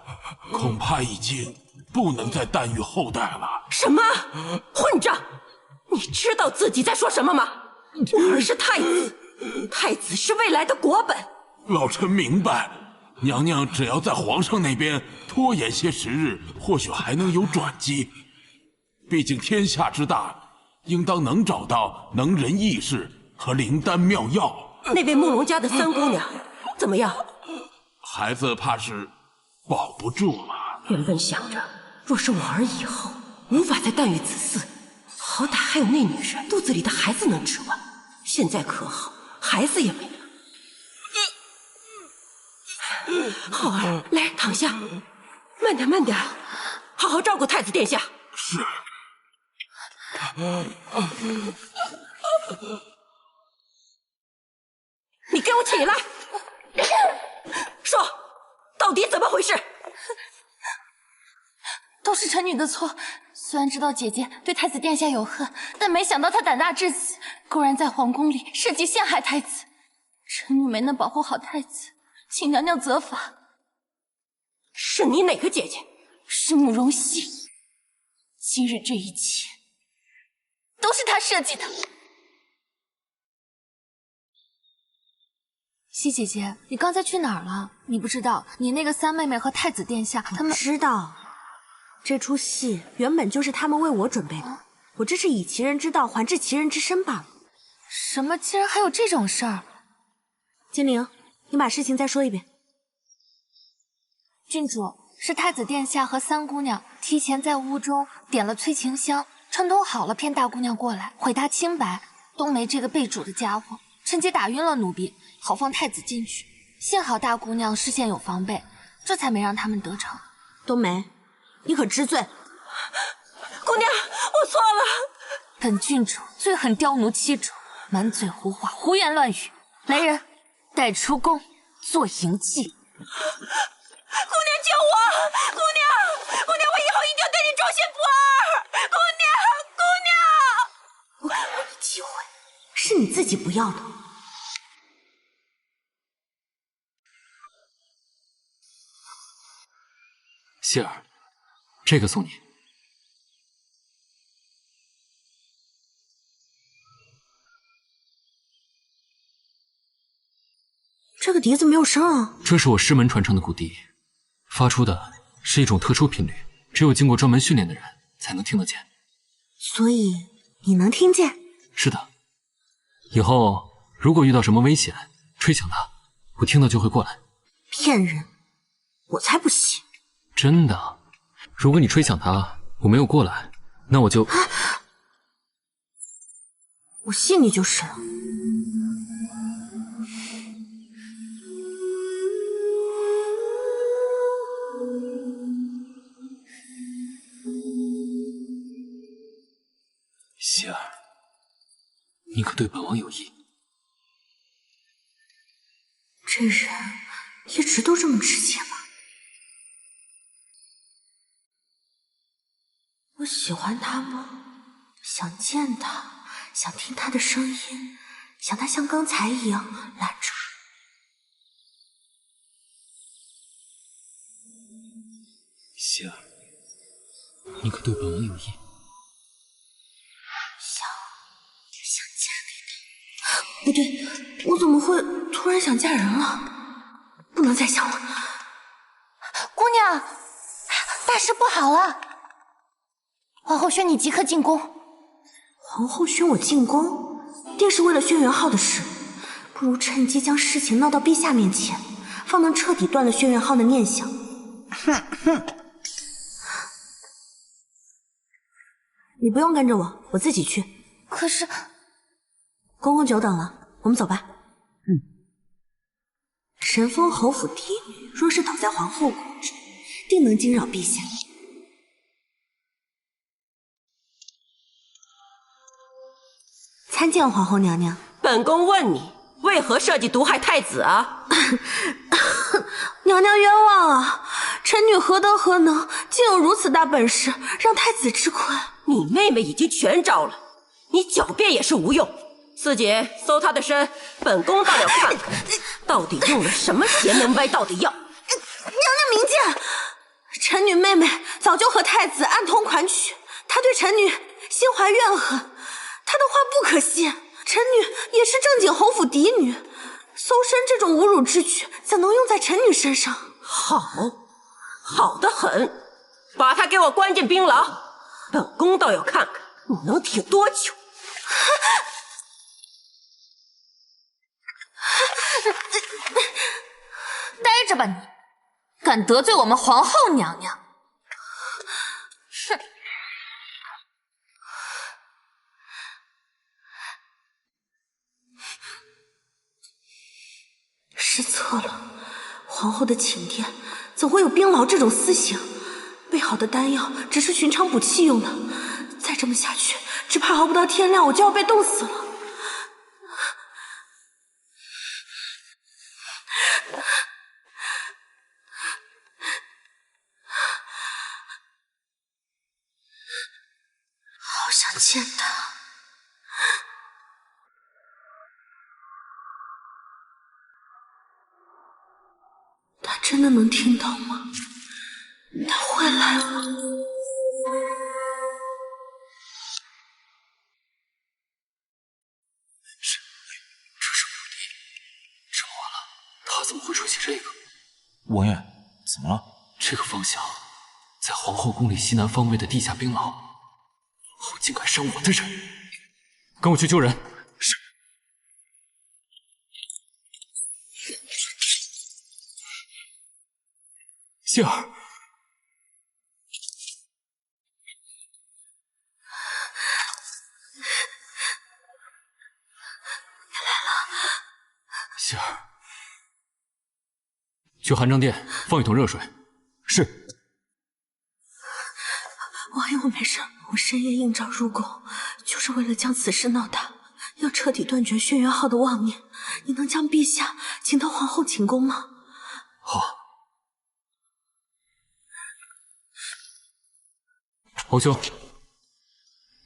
恐怕已经不能再诞育后代了。什么？混账！你知道自己在说什么吗？我儿是太子，太子是未来的国本。老臣明白，娘娘只要在皇上那边拖延些时日，或许还能有转机。毕竟天下之大，应当能找到能人异士和灵丹妙药。那位慕容家的三姑娘怎么样？孩子怕是保不住了。原本想着，若是我儿以后无法再诞育子嗣，好歹还有那女人肚子里的孩子能指望。现在可好，孩子也没了。浩儿，来躺下，慢点，慢点，好好照顾太子殿下。是。你给我起来！说，到底怎么回事？都是臣女的错。虽然知道姐姐对太子殿下有恨，但没想到她胆大至此，公然在皇宫里设计陷害太子。臣女没能保护好太子，请娘娘责罚。是你哪个姐姐？是慕容熙。今日这一切都是她设计的。熙姐姐，你刚才去哪儿了？你不知道，你那个三妹妹和太子殿下他们……知道，这出戏原本就是他们为我准备的，我这是以其人之道还治其人之身罢了。什么？竟然还有这种事儿？精灵，你把事情再说一遍。郡主，是太子殿下和三姑娘提前在屋中点了催情香，串通好了骗大姑娘过来毁她清白。冬梅这个被主的家伙趁机打晕了奴婢，好放太子进去。幸好大姑娘事先有防备，这才没让他们得逞。冬梅，你可知罪？姑娘，我错了。本郡主最恨刁奴欺主，满嘴胡话，胡言乱语。来人，带出宫做营妓。姑娘救我！姑娘，我以后一定对你忠心不二。姑娘，我给你机会，是你自己不要的。希儿，这个送你。这个笛子没有声啊！这是我师门传承的骨笛，发出的是一种特殊频率，只有经过专门训练的人才能听得见。所以你能听见？是的。以后如果遇到什么危险，吹响它，我听到就会过来。骗人！我才不信！真的，如果你吹响它，我没有过来，那我就……我信你就是了。希儿，你可对本王有意？这人一直都这么直接吗？我喜欢他吗？想见他，想听他的声音，想他像刚才一样拦着我。希儿，你可对本王有意？不对，我怎么会突然想嫁人了？不能再想了。姑娘，大事不好了！皇后宣你即刻进宫。皇后宣我进宫，定是为了轩辕浩的事。不如趁机将事情闹到陛下面前，方能彻底断了轩辕浩的念想。你不用跟着我，我自己去。可是，公公久等了，我们走吧。神风侯府嫡女若是倒在皇后宫中，定能惊扰陛下。参见皇后娘娘。本宫问你，为何设计毒害太子啊？娘娘冤枉啊！臣女何德何能，竟有如此大本事，让太子吃亏？你妹妹已经全招了，你狡辩也是无用。四姐搜她的身，本宫倒要看看，到底用了什么邪门歪道的药。娘娘明鉴，臣女妹妹早就和太子暗通款曲，她对臣女心怀怨恨，她的话不可信。臣女也是正经侯府嫡女，搜身这种侮辱之举，怎能用在臣女身上？好得很，把她给我关进兵牢，本宫倒要看看你能挺多久。待着，着吧你！敢得罪我们皇后娘娘，哼！失策了，皇后的寝殿怎会有冰牢这种私刑？备好的丹药只是寻常补气用的，再这么下去，只怕熬不到天亮，我就要被冻死了。好想见他。他真的能听到吗？他会来吗？这是墓地，这么晚了，他怎么会出现这个？王爷，怎么了？这个方向，在皇后宫里西南方位的地下冰牢，后竟敢伤我的人！跟我去救人。是。希儿，希儿，去寒章殿放一桶热水。是。王爷，我没事，我深夜应召入宫，就是为了将此事闹大，要彻底断绝轩辕浩的妄念。你能将陛下请到皇后寝宫吗？好。皇兄，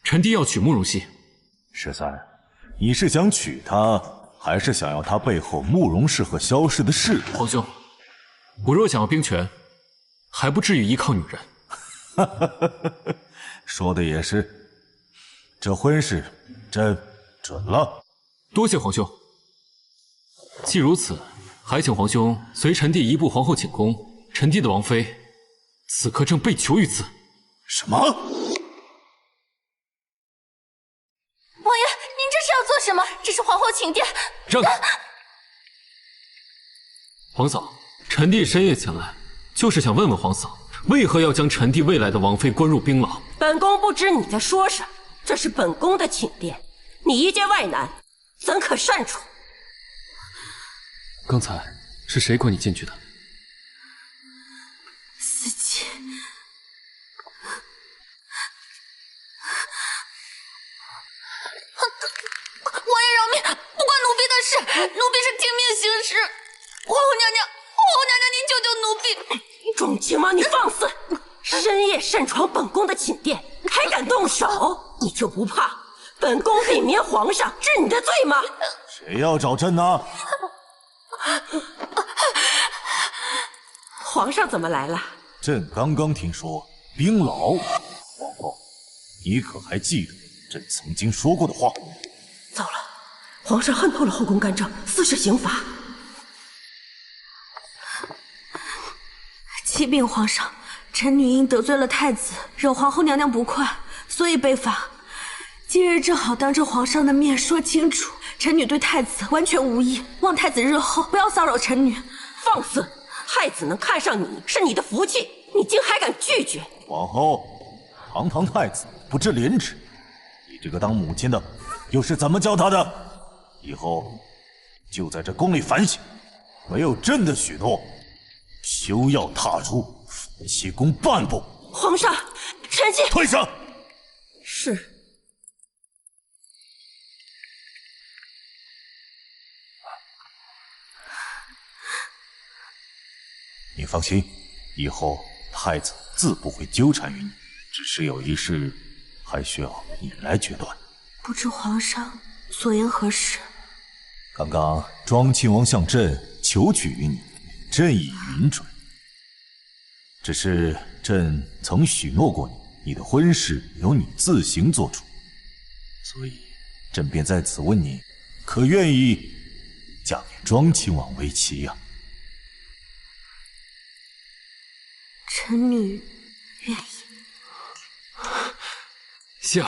臣弟要娶慕容熙。13，你是想娶她，还是想要她背后慕容氏和萧氏的势力？皇兄，我若想要兵权，还不至于依靠女人。说的也是，这婚事朕准了。多谢皇兄。既如此，还请皇兄随臣弟移步皇后寝宫。臣弟的王妃此刻正被囚于此。什么？王爷，您这是要做什么？这是皇后寝殿。让开！皇嫂，臣弟深夜前来，就是想问问皇嫂，为何要将臣弟未来的王妃关入冰牢？本宫不知你在说什么，这是本宫的寝殿，你一介外男，怎可擅闯？刚才是谁关你进去的？司机。王爷饶命，不关奴婢的事，奴婢是听命行事。皇后娘娘，皇后娘娘，您救救奴婢！种情吗？你放肆！深夜擅闯本宫的寝殿，还敢动手？你就不怕本宫禀明皇上治你的罪吗？谁要找朕呢？皇上怎么来了？朕刚刚听说冰牢。皇后，你可还记得朕曾经说过的话？糟了，皇上恨透了后宫干政，私事刑罚。启禀皇上，臣女因得罪了太子，惹皇后娘娘不快，所以被罚。今日正好当着皇上的面说清楚，臣女对太子完全无意，望太子日后不要骚扰臣女。放肆！太子能看上你是你的福气，你竟还敢拒绝！皇后，堂堂太子不知廉耻，你这个当母亲的又是怎么教他的？以后就在这宫里反省，没有朕的许诺，休要踏出福气宫半步。皇上，臣妾退下。是。你放心，以后太子自不会纠缠于你，只是有一事还需要你来决断。不知皇上所言何事？刚刚庄亲王向朕求娶于你，朕已允准。只是朕曾许诺过你，你的婚事由你自行做主，所以朕便在此问你，可愿意嫁给庄亲王为妻呀？臣女愿意。希儿，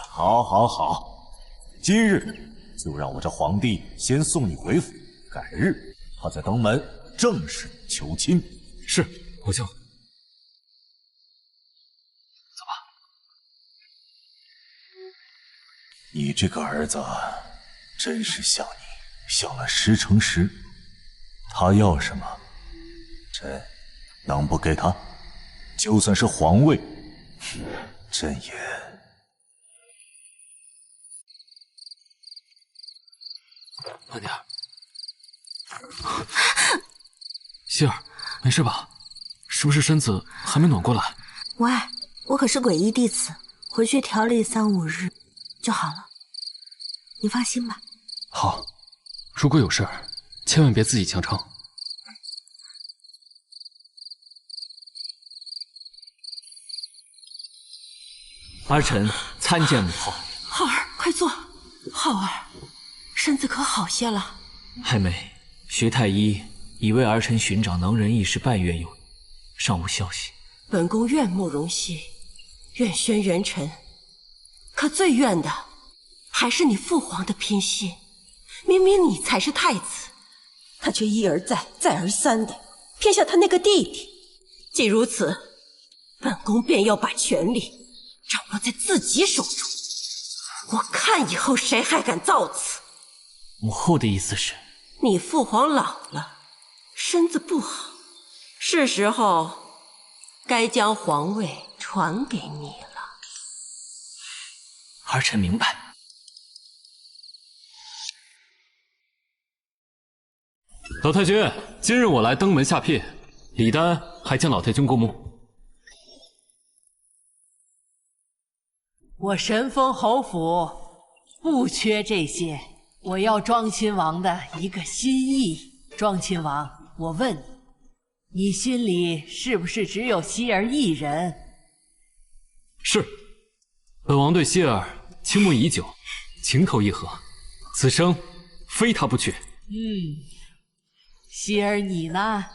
好，好，好，今日就让我这皇帝先送你回府，改日他在登门正式求亲。是，我就。 你这个儿子，真是像你，像了10成10。他要什么，朕能不给他？就算是皇位，朕也……慢点。希儿，没事吧？是不是身子还没暖过来？喂，我可是诡异弟子，回去调理3、5日就好了。你放心吧。好，如果有事儿，千万别自己强撑。儿臣参见母后。浩儿，快坐。浩儿，身子可好些了？还没。徐太医已为儿臣寻找能人异士半月有余，尚无消息。本宫怨慕容熙，怨轩辕尘，可最怨的还是你父皇的偏心。明明你才是太子，他却一而再再而三的偏向他那个弟弟。既如此，本宫便要把权力掌握在自己手中。我看以后谁还敢造次。母后的意思是，你父皇老了，身子不好，是时候该将皇位传给你了。儿臣明白。老太君，今日我来登门下聘，李丹还请老太君过目。我神风侯府不缺这些，我要庄亲王的一个心意。庄亲王，我问你，你心里是不是只有希儿一人？是，本王对希儿倾慕已久，情投意合，此生非她不娶。希儿你呢？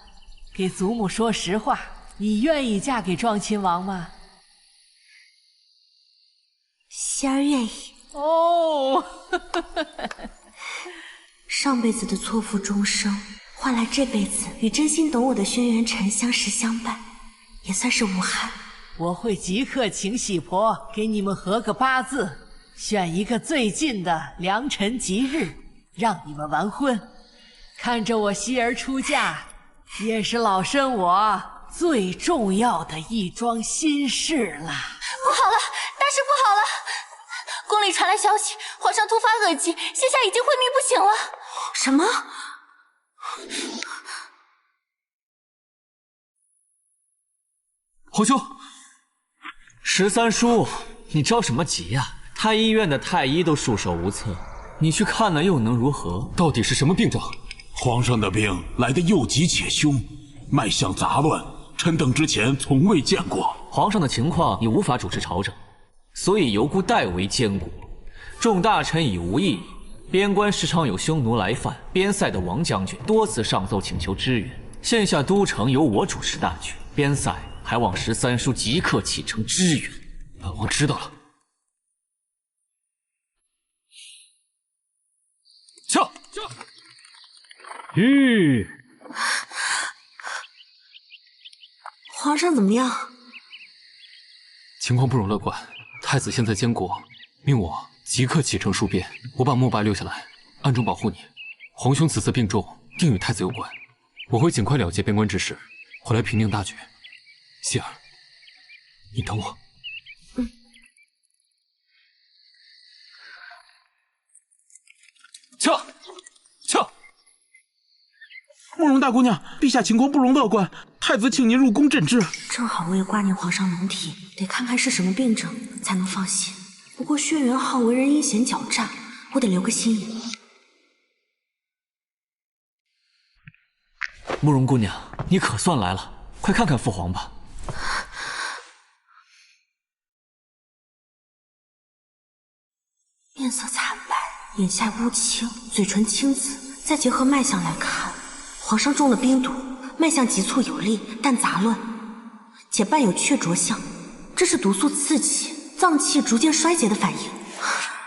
给祖母说实话，你愿意嫁给庄亲王吗？希儿愿意。哦，上辈子的错付终生，换来这辈子与真心懂我的轩辕尘相识相伴，也算是无憾。我会即刻请喜婆给你们合个八字，选一个最近的良辰吉日，让你们完婚。看着我希儿出嫁，也是老身我最重要的一桩心事了。不好了，大事不好了！宫里传来消息，皇上突发恶疾，现下已经昏迷不醒了。什么？皇兄，13叔，你着什么急呀？太医院的太医都束手无策，你去看了又能如何？到底是什么病症？皇上的病来得又急且凶，脉象杂乱，臣等之前从未见过。皇上的情况已无法主持朝政，所以由孤代为监国。众大臣已无异议，边关时常有匈奴来犯，边塞的王将军多次上奏请求支援。现下都城由我主持大局，边塞还望13叔即刻启程支援。本王知道了。撤！皇上怎么样？情况不容乐观，太子现在监国，命我即刻启程戍边。我把莫白留下来，暗中保护你。皇兄此次病重，定与太子有关。我会尽快了结边关之事，回来平定大局。希儿，你等我。撤！慕容大姑娘，陛下情况不容乐观，太子请您入宫诊治。正好我也挂念皇上龙体，得看看是什么病症才能放心。不过轩辕浩为人阴险狡诈，我得留个心眼。慕容姑娘，你可算来了，快看看父皇吧。面色惨白，眼下乌青，嘴唇青紫，再结合脉象来看，皇上中了冰毒，脉象急促有力，但杂乱，且伴有雀啄象，这是毒素刺激，脏器逐渐衰竭的反应。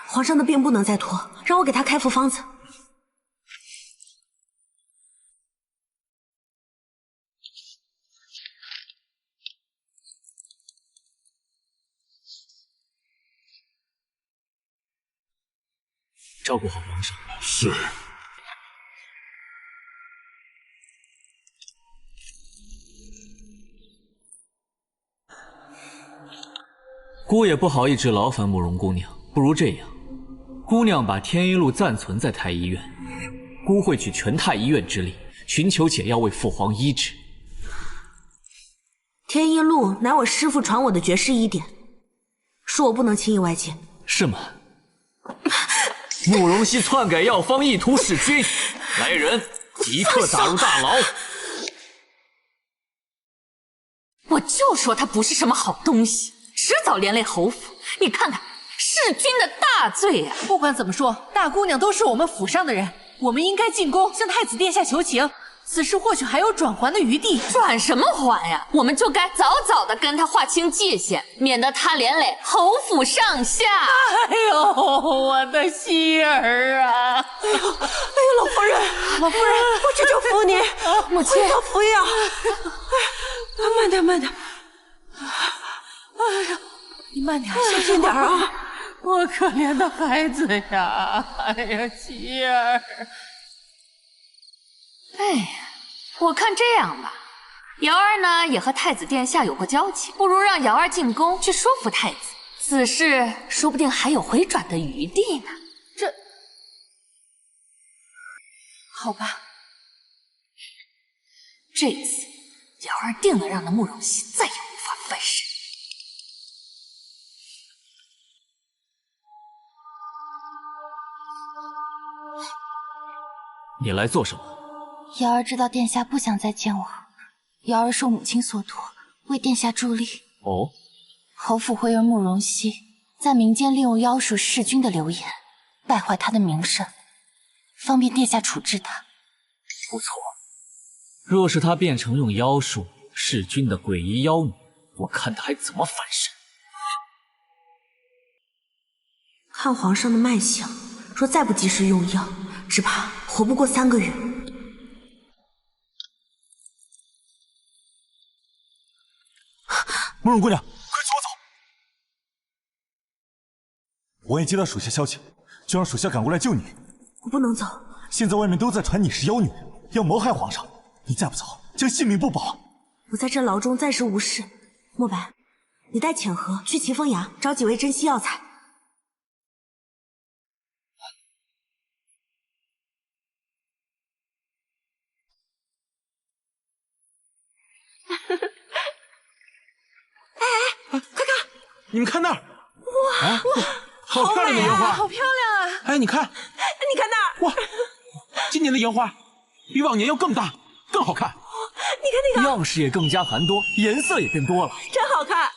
皇上的病不能再拖，让我给他开副方子。照顾好皇上。是。姑也不好一直劳烦慕容姑娘，不如这样，姑娘把天一路暂存在太医院，姑会举全太医院之力，寻求解药为父皇医治。天一路乃我师父传我的绝世医典，恕我不能轻易外借。是吗？慕容熙篡改药方，意图弑君，来人，即刻打入大牢。我就说他不是什么好东西，迟早连累侯府。你看看，弑君的大罪啊！不管怎么说，大姑娘都是我们府上的人，我们应该进宫向太子殿下求情。此事或许还有转圜的余地。转什么圜呀？我们就该早早的跟他划清界限，免得他连累侯府上下。哎呦，我的希儿啊！哎呦，老夫人，老夫人，我这就扶你。母亲，要扶药。慢点，慢点。哎呀，你慢点，小心点啊！我可怜的孩子呀！哎呀，希儿。哎呀，我看这样吧，瑶儿呢也和太子殿下有过交情，不如让瑶儿进宫去说服太子，此事说不定还有回转的余地呢。这，好吧，这次瑶儿定能让那慕容熙再也无法翻身。你来做什么？瑶儿知道殿下不想再见我，瑶儿受母亲所托，为殿下助力。哦，侯府慧儿慕容熙在民间利用妖术弑君的流言，败坏他的名声，方便殿下处置他。不错，若是他变成用妖术弑君的诡异妖女，我看他还怎么反身。看皇上的脉象，若再不及时用药，只怕活不过3个月。慕容姑娘，快随我走！我也接到属下消息，就让属下赶过来救你。我不能走，现在外面都在传你是妖女，要谋害皇上，你再不走，将性命不保。我在这牢中暂时无事。莫白，你带浅河去奇峰崖找几味珍稀药材。你们看那儿！哇、啊、好漂亮的烟花，好漂亮啊！哎，你看，你看那儿！哇，今年的烟花比往年要更大、更好看。你看那个，样式也更加繁多，颜色也变多了，真好看！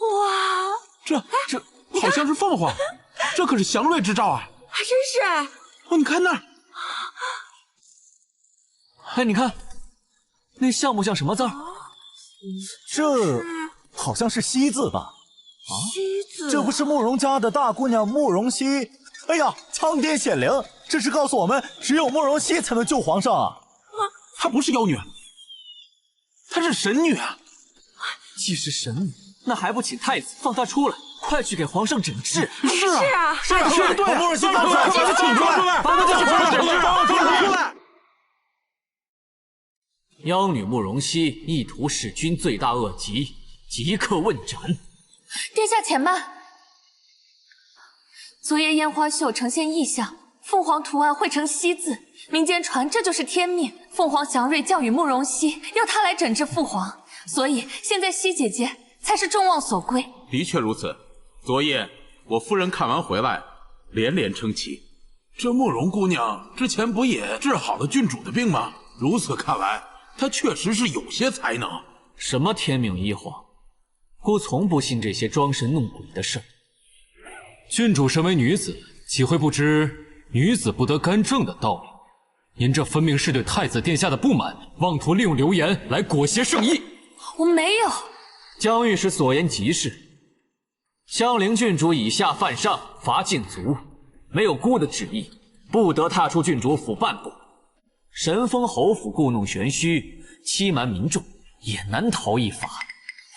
哇，这好像是凤凰，这可是祥瑞之兆啊！还真是。哦，你看那儿！哎，你看，那像不像什么字儿？这好像是西字吧？西字，这不是慕容家的大姑娘慕容熙？哎呀，苍天显灵，这是告诉我们，只有慕容熙才能救皇上啊！她不是妖女，她是神女啊！既是神女，那还不请太子放她出来，快去给皇上诊治！是啊，是啊，是对，慕容熙放出来，把他请出来，把他请出来！妖女慕容熙意图弑君，罪大恶极，即刻问斩。殿下且慢，昨夜烟花秀呈现异象，凤凰图案绘成熙字，民间传这就是天命。凤凰祥瑞教育慕容熙，要他来诊治父皇，所以现在熙姐姐才是众望所归。的确如此，昨夜我夫人看完回来，连连称奇。这慕容姑娘之前不也治好了郡主的病吗？如此看来，她确实是有些才能。什么天命医皇，姑从不信这些装神弄鬼的事儿。郡主身为女子，岂会不知女子不得干政的道理？您这分明是对太子殿下的不满，妄图利用流言来裹挟圣意。我没有。江御史所言极是，香菱郡主以下犯上，罚禁足，没有姑的旨意，不得踏出郡主府半步。神风侯府故弄玄虚，欺瞒民众，也难逃一罚。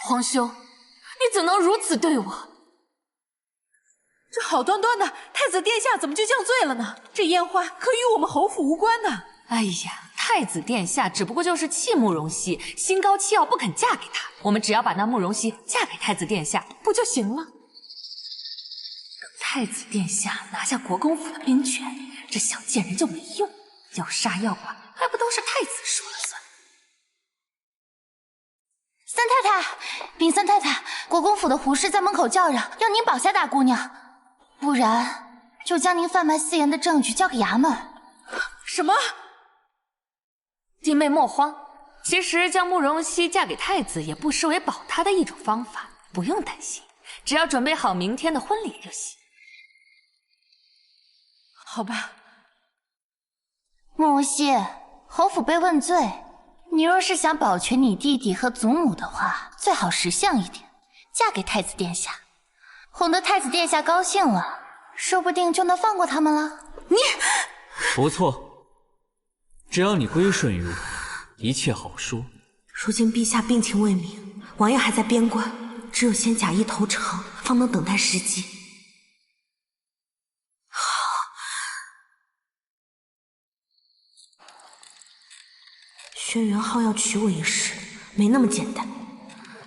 皇兄，你怎能如此对我？这好端端的太子殿下怎么就降罪了呢？这烟花可与我们侯府无关呢。哎呀，太子殿下只不过就是气慕容熙，心高气傲不肯嫁给他。我们只要把那慕容熙嫁给太子殿下，不就行了？等太子殿下拿下国公府的兵权，这小贱人就没用，要杀要剐还不都是太子说了算？三太太，禀三太太，国公府的胡氏在门口叫嚷，要您保下大姑娘，不然就将您贩卖私盐的证据交给衙门。什么？弟妹莫慌，其实将慕容熙嫁给太子也不失为保她的一种方法，不用担心，只要准备好明天的婚礼就行。好吧。慕容熙，侯府被问罪，你若是想保全你弟弟和祖母的话，最好识相一点，嫁给太子殿下，哄得太子殿下高兴了，说不定就能放过他们了。你不错，只要你归顺于我，一切好说。如今陛下病情未明，王爷还在边关，只有先假意投诚，方能等待时机。轩辕浩要娶我一事没那么简单，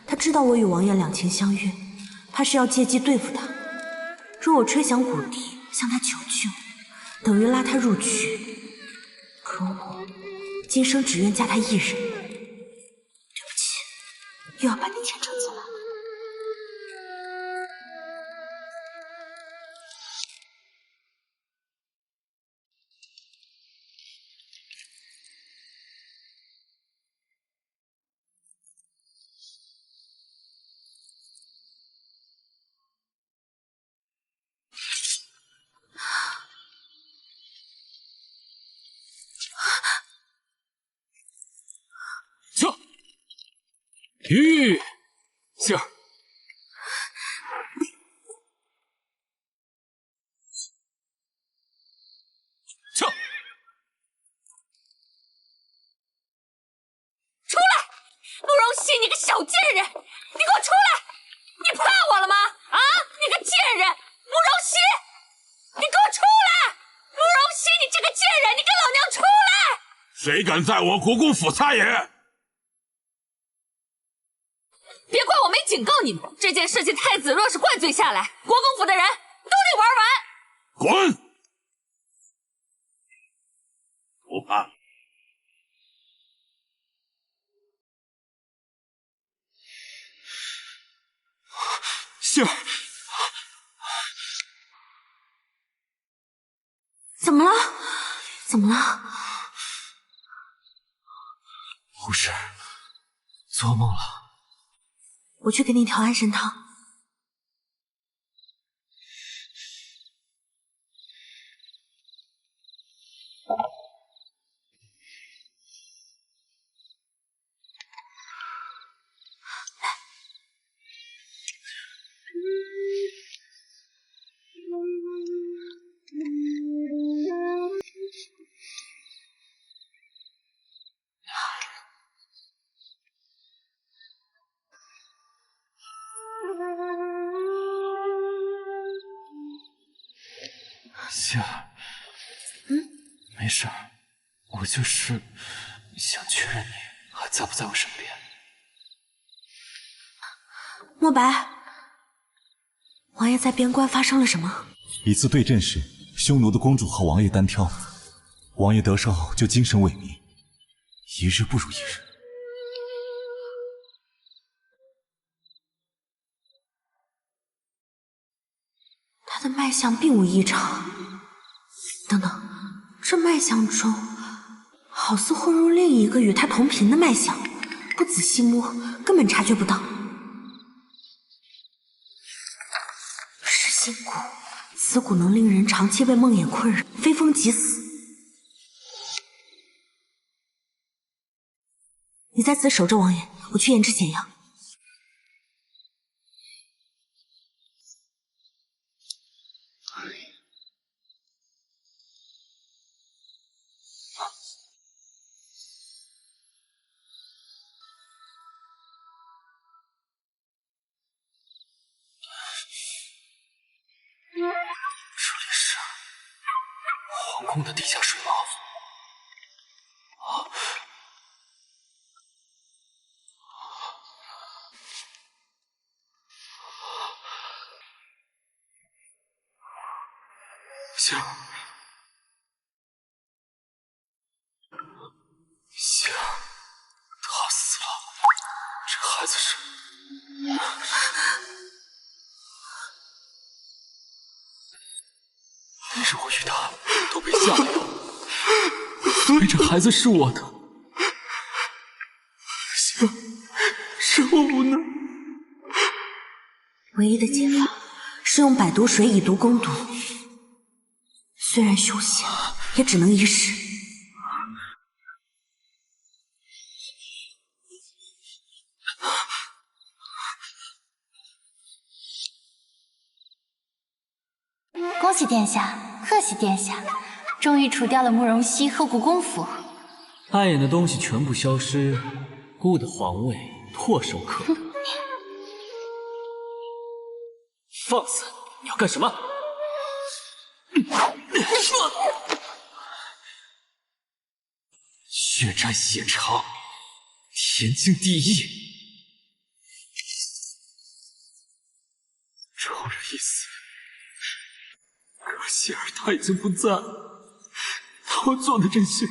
他知道我与王爷两情相悦，怕是要借机对付他。若我吹响骨笛向他求救，等于拉他入局。可我今生只愿嫁他一人，对不起，又要把你牵扯进来。玉杏儿，出来！慕容熙，你个小贱人，你给我出来！你怕我了吗？啊，你个贱人！慕容熙，你给我出来！慕容熙，你这个贱人，你跟老娘出来！谁敢在我国公府撒野？别怪我没警告你们，这件事情太子若是怪罪下来，国公府的人都得玩完。滚！不怕。杏儿，怎么了？怎么了？护士，做梦了。我去给你调安神汤。杏儿，没事儿，我就是想确认你还在不在我身边。莫白，王爷在边关发生了什么？一次对阵时，匈奴的公主和王爷单挑，王爷得手后就精神萎靡，一日不如一日。他的脉象并无异常。等等，这脉象中好似混入另一个与他同频的脉象，不仔细摸根本察觉不到。噬心蛊，此蛊能令人长期被梦魇困扰，非疯即死。你在此守着王爷，我去研制解药。空的地下水牢。星，他死了，这孩子是……但是我与他都被下了药，所以这孩子是我的。星，是我无能。唯一的解法是用百毒水以毒攻毒，虽然凶险，也只能一试。恭喜殿下，贺喜殿下，终于除掉了慕容熙和蜈蚣府。碍眼的东西全部消失，孤的皇位唾手可得。放肆！你要干什么？血债血偿，天经地义。周日一死，可惜儿他已经不在，那我做的这些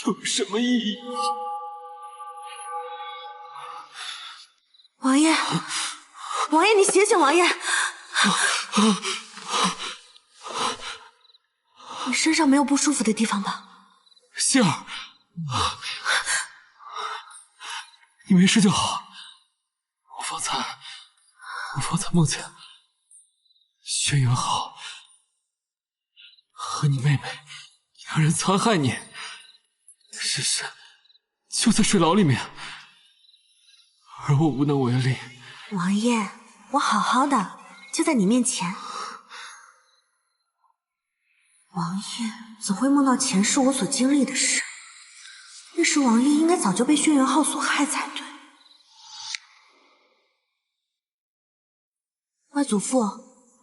有什么意义？王爷，王爷，你醒醒！王爷，你身上没有不舒服的地方吧？希儿，你没事就好。我方才梦见轩辕浩和你妹妹两人残害你，是就在水牢里面，而我无能为力。王爷，我好好的，就在你面前。王爷怎会梦到前世我所经历的事？那时王爷应该早就被轩辕浩所害才对。外祖父，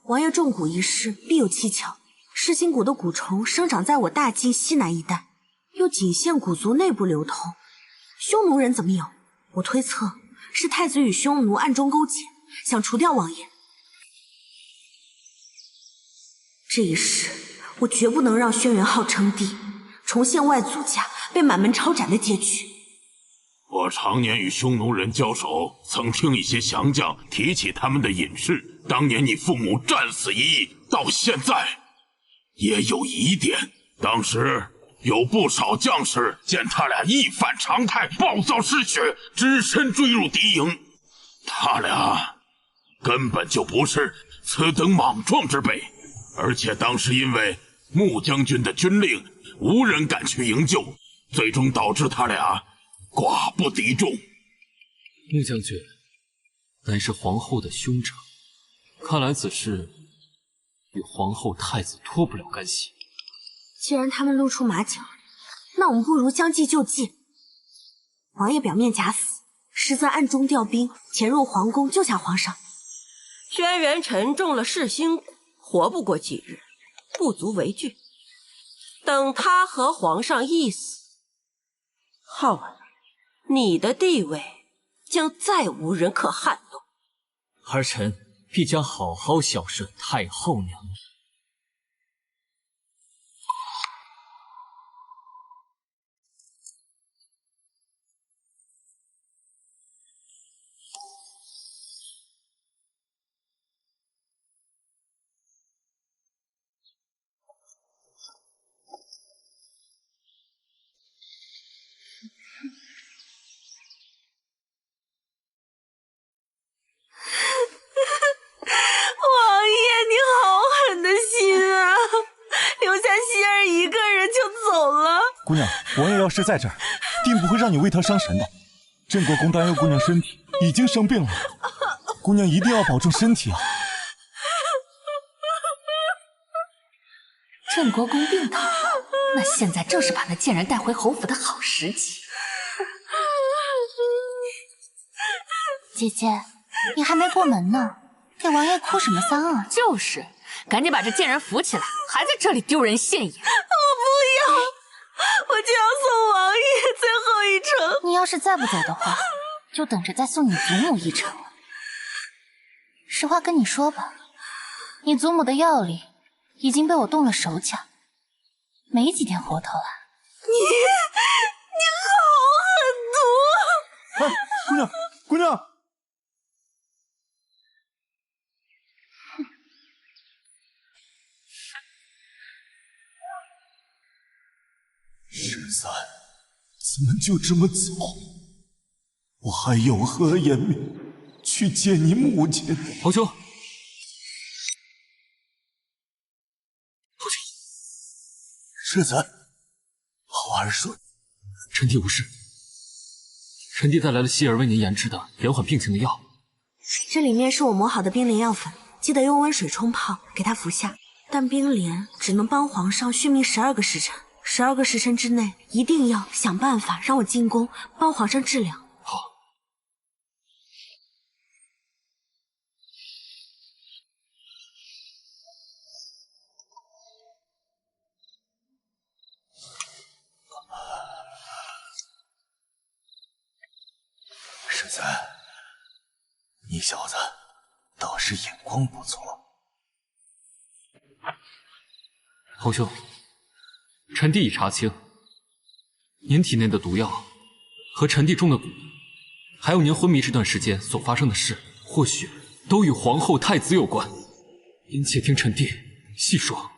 王爷种蛊一事必有蹊跷。噬心蛊的蛊虫生长在我大晋西南一带，又仅限蛊族内部流通。匈奴人怎么有？我推测是太子与匈奴暗中勾结，想除掉王爷。这一世，我绝不能让轩辕浩称帝，重现外祖家被满门抄斩的结局。我常年与匈奴人交手，曾听一些降将提起他们的隐士。当年你父母战死一役，到现在也有疑点。当时有不少将士见他俩一反常态，暴躁嗜血，只身追入敌营。他俩根本就不是此等莽撞之辈，而且当时因为穆将军的军令，无人敢去营救，最终导致他俩寡不敌众。穆将军乃是皇后的兄长，看来此事与皇后太子脱不了干系。既然他们露出马脚，那我们不如将计就计。王爷表面假死，实则暗中调兵潜入皇宫救下皇上。轩辕晨中了噬心蛊，活不过几日，不足为惧。等他和皇上一死，浩儿，你的地位将再无人可撼动。儿臣必将好好孝顺太后娘。王爷，你好狠的心啊！留下希儿一个人就走了。姑娘，王爷要是在这儿，定不会让你为他伤神的。镇国公担忧姑娘身体已经生病了，姑娘一定要保重身体啊！镇国公病倒，那现在正是把那贱人带回侯府的好时机。姐姐，你还没过门呢，给王爷哭什么丧啊？就是，赶紧把这贱人扶起来，还在这里丢人现眼。就要送王爷最后一程。你要是再不走的话，就等着再送你祖母一程了。实话跟你说吧，你祖母的药里已经被我动了手脚，没几天活头了。你好狠毒！哎，姑娘，姑娘！13，怎么就这么早？我还有何颜面去见你母亲？侯兄，世子，好儿顺。臣弟无事。臣弟带来了希儿为您研制的延缓病情的药。这里面是我磨好的冰莲药粉，记得用温水冲泡，给他服下。但冰莲只能帮皇上续命12个时辰，12个时辰之内一定要想办法让我进宫帮皇上治疗。好。世子，你小子倒是眼光不错。侯兄，臣弟已查清，您体内的毒药和臣弟中的蛊，还有您昏迷这段时间所发生的事，或许都与皇后、太子有关。您且听臣弟细说。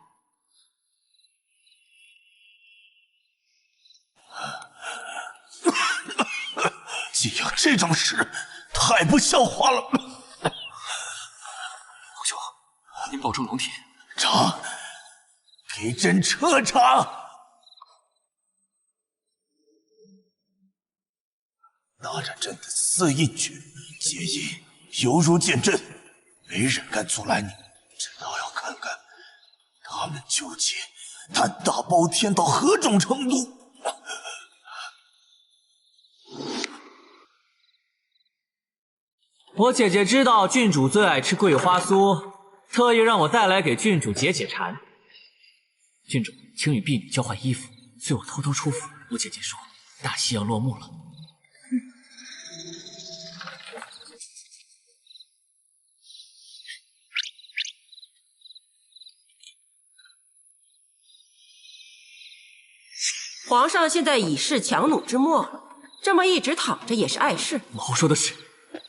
竟有这种事，太不像话了！侯兄，您保重龙体。查，给朕彻查！拿着朕的4印诀结印，犹如见朕，没人敢阻拦你。朕倒要看看他们究竟胆大包天到何种程度！我姐姐知道郡主最爱吃桂花酥，特意让我带来给郡主解解馋。郡主，请与婢女交换衣服，随我偷偷出府。我姐姐说，大戏要落幕了。皇上现在已是强弩之末，这么一直躺着也是碍事。母后说的是，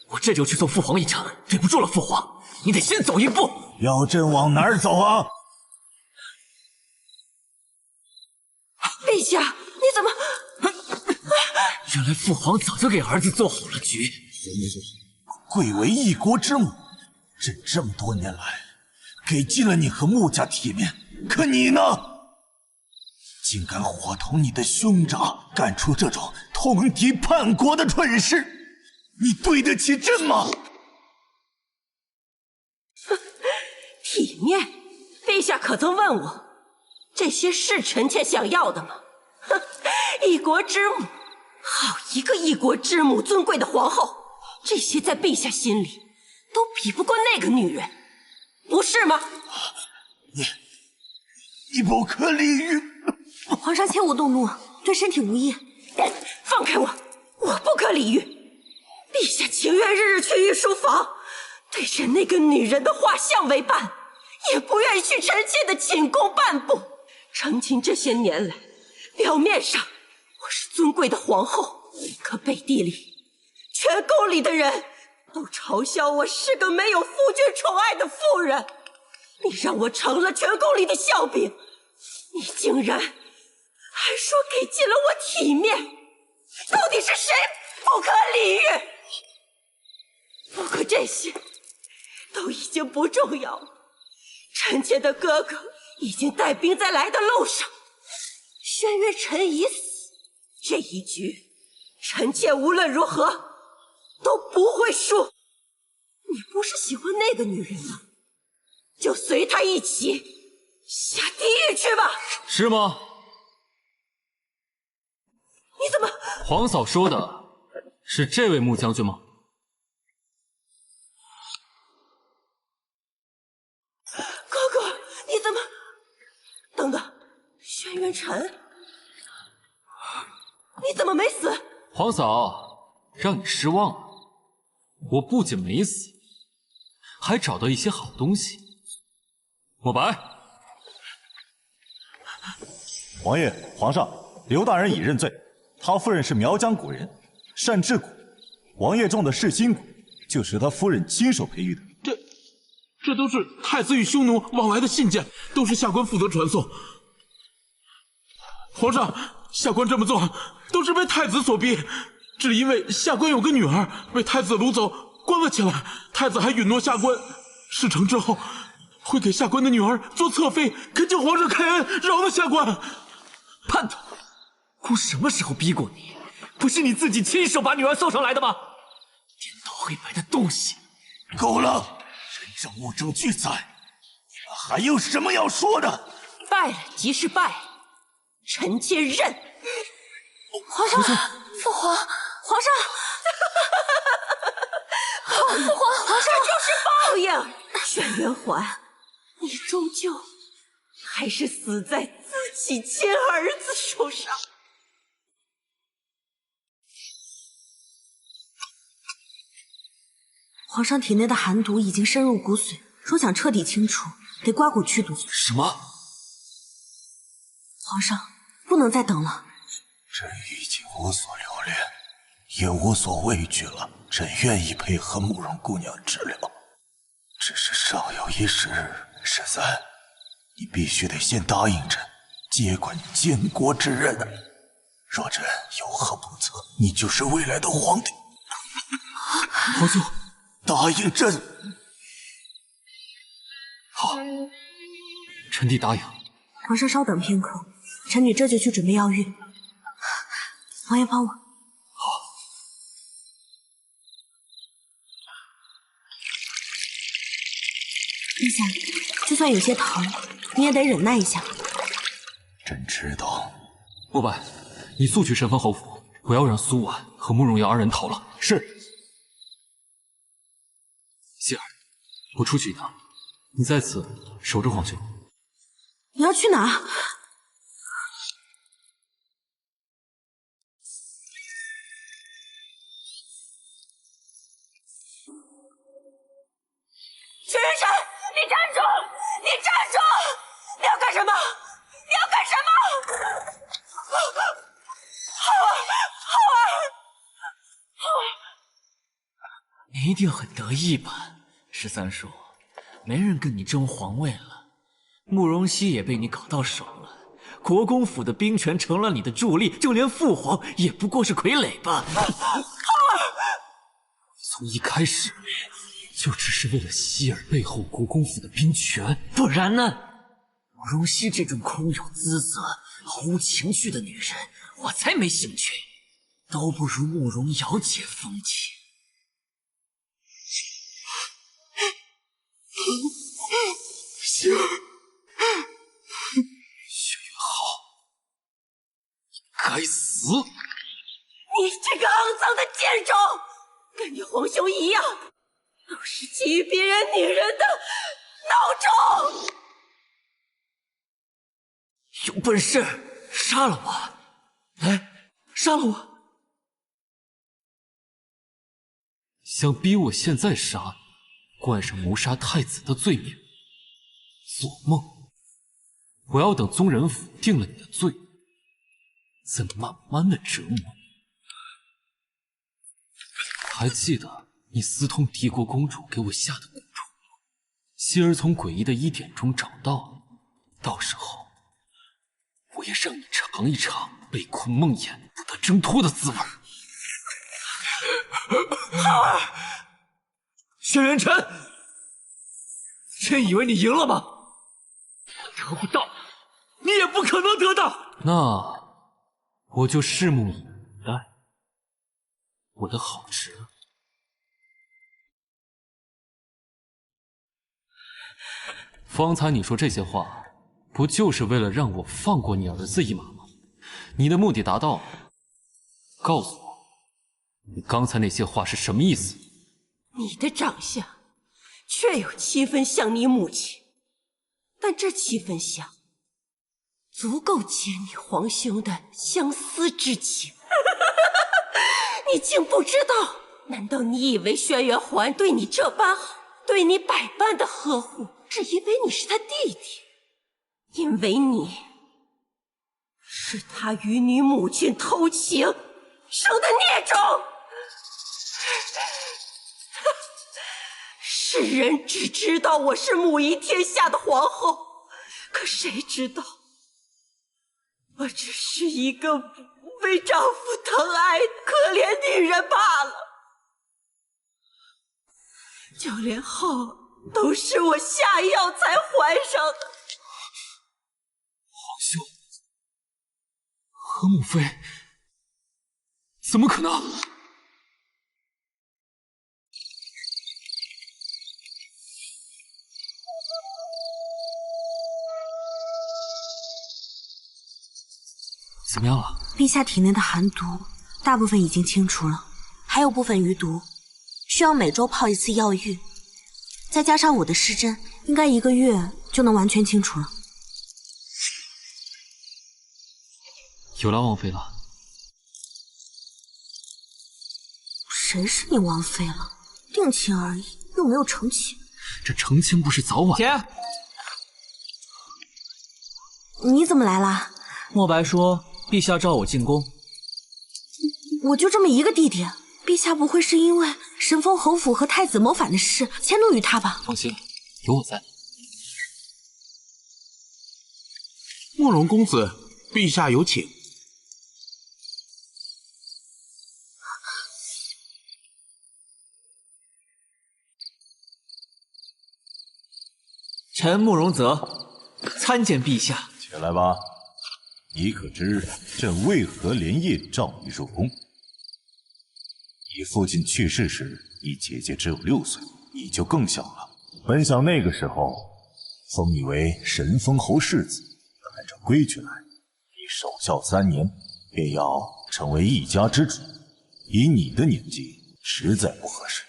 我这就去送父皇一程。对不住了，父皇，你得先走一步。要朕往哪儿走啊？陛下，你怎么？原来父皇早就给儿子做好了局。贵为一国之母，朕这么多年来给尽了你和穆家体面，可你呢？竟敢伙同你的兄长干出这种通敌叛国的蠢事，你对得起朕吗？体面？陛下可曾问我，这些是臣妾想要的吗？哼，一国之母，好一个一国之母，尊贵的皇后，这些在陛下心里都比不过那个女人，不是吗？你不可理喻！皇上切勿动怒，对身体无益。放开我！我不可理喻。陛下情愿日日去御书房，对着那个女人的画像为伴，也不愿去臣妾的寝宫半步。成亲这些年来，表面上我是尊贵的皇后，可背地里，全宫里的人都嘲笑我是个没有夫君宠爱的妇人。你让我成了全宫里的笑柄，你竟然还说给尽了我体面，到底是谁不可理喻？不过这些都已经不重要了。臣妾的哥哥已经带兵在来的路上，轩辕辰已死，这一局臣妾无论如何都不会输。你不是喜欢那个女人吗？就随她一起下地狱去吧。是吗？你怎么？皇嫂说的是这位穆将军吗？哥哥，你怎么？等等，轩辕辰，皇嫂，让你失望了。我不仅没死，还找到一些好东西。墨白，王爷、皇上，刘大人已认罪。他夫人是苗疆古人，善制骨。王爷种的是新骨，就是他夫人亲手培育的。这都是太子与匈奴往来的信件，都是下官负责传送。皇上，下官这么做都是被太子所逼，只因为下官有个女儿被太子掳走，关了起来。太子还允诺下官，事成之后会给下官的女儿做侧妃，恳求皇上开恩，饶了下官。叛徒！我什么时候逼过你？不是你自己亲手把女儿送上来的吗？颠倒黑白的东西！够了！人证物证俱在，你们还有什么要说的？败了即是败，臣妾认。皇上，父皇，皇上，父皇，皇上，这就是报应。轩辕环，你终究还是死在自己亲儿子手上。皇上体内的寒毒已经深入骨髓，若想彻底清除，得刮骨去毒。什么？皇上，不能再等了。朕已经无所留恋，也无所畏惧了。朕愿意配合慕容姑娘治疗，只是尚有一事。13，你必须得先答应朕，接管监国之任。若朕有何不测，你就是未来的皇帝。皇兄，答应朕。好，臣弟答应。皇上稍等片刻，臣女这就去准备药浴。王爷帮我。好。陛下，就算有些疼，你也得忍耐一下。朕知道。墨白，你速去神方侯府，不要让苏婉和慕容瑶二人逃了。是。希儿，我出去一趟，你在此守着皇兄。你要去哪？薛仁臣，你站住！你站住！你要干什么？你要干什么？好儿，你一定很得意吧，13叔？没人跟你争皇位了，慕容熙也被你搞到手了，国公府的兵权成了你的助力，就连父皇也不过是傀儡吧？从一开始就只是为了希尔背后国公府的兵权，不然呢？慕容熙这种空有姿色、毫无情绪的女人，我才没兴趣，都不如慕容瑶姐风情。希儿，薛元浩，你该死！你这个肮脏的贱种，跟你皇兄一样，都是觊觎别人女人的孬种！有本事杀了我！来，杀了我！想逼我现在杀你，冠上谋杀太子的罪名，做梦！我要等宗人府定了你的罪，再慢慢的折磨你。还记得你私通敌国公主给我下的蛊虫吗？希儿从诡异的衣点中找到了，到时候我也让你尝一尝被困梦魇不得挣脱的滋味。浩儿，轩辕辰，真以为你赢了吗？得不到，你也不可能得到。那我就拭目以待，我的好侄儿。方才你说这些话，不就是为了让我放过你儿子一马吗？你的目的达到了。告诉我，你刚才那些话是什么意思？你的长相确有7分像你母亲，但这7分像，足够解你皇兄的相思之情。你竟不知道？难道你以为轩辕环对你这般好，对你百般的呵护，只因为你是他弟弟？因为你是他与你母亲偷情生的孽种！世人只知道我是母仪天下的皇后，可谁知道我只是一个不被丈夫疼爱的可怜女人罢了。就连浩都是我下药才怀上的。皇兄和母妃，怎么可能？怎么样了？陛下体内的寒毒大部分已经清除了，还有部分余毒，需要每周泡一次药浴，再加上我的施针，应该1个月就能完全清除了。有劳王妃了。谁是你王妃了？定情而已，又没有成亲。这成亲不是早晚？姐，你怎么来啦？莫白说陛下召我进宫。我就这么一个弟弟，陛下不会是因为神风侯府和太子谋反的事迁怒于他吧？放心，有我在。慕容公子，陛下有请。臣慕容泽参见陛下。起来吧。你可知朕为何连夜召你入宫？你父亲去世时，你姐姐只有6岁，你就更小了。本想那个时候封你为神风侯世子，按照规矩来，你守孝3年，便要成为一家之主。以你的年纪，实在不合适。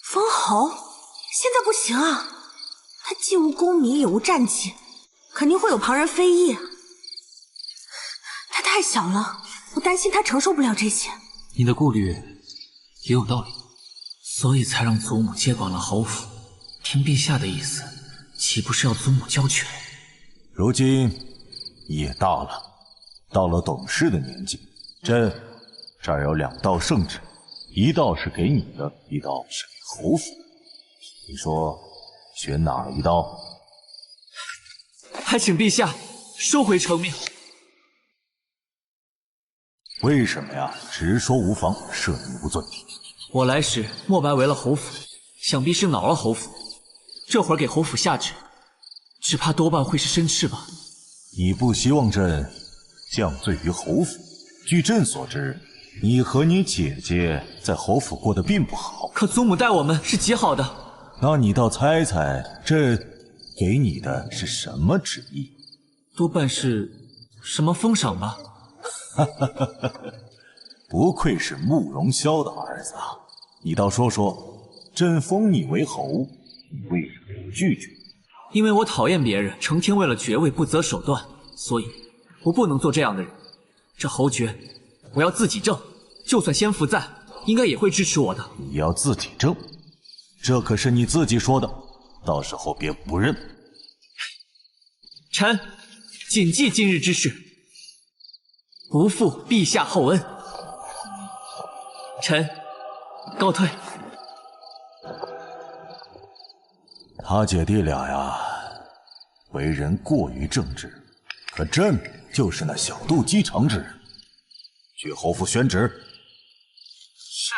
封侯现在不行啊，他既无功名，也无战绩，肯定会有旁人非议。他太小了，我担心他承受不了这些。你的顾虑也有道理，所以才让祖母接管了侯府。听陛下的意思，岂不是要祖母交权？如今你也大了，到了懂事的年纪。朕这儿有2道圣旨，一道是给你的，一道是给侯府。你说选哪一道？还请陛下收回成命。为什么呀？直说无妨，赦你无罪。我来时莫白为了侯府，想必是恼了侯府，这会儿给侯府下旨，只怕多半会是申斥吧。你不希望朕降罪于侯府？据朕所知，你和你姐姐在侯府过得并不好。可祖母待我们是极好的。那你倒猜猜，朕给你的是什么旨意？多半是什么封赏吧。不愧是慕容骁的儿子啊！你倒说说，朕封你为侯，你为什么拒绝？因为我讨厌别人成天为了爵位不择手段，所以我不能做这样的人。这侯爵我要自己挣，就算先父在，应该也会支持我的。你要自己挣，这可是你自己说的，到时候别不认。臣谨记今日之事，不负陛下厚恩。臣告退。他姐弟俩呀，为人过于正直，可朕就是那小肚鸡肠之人。去侯府宣旨。是。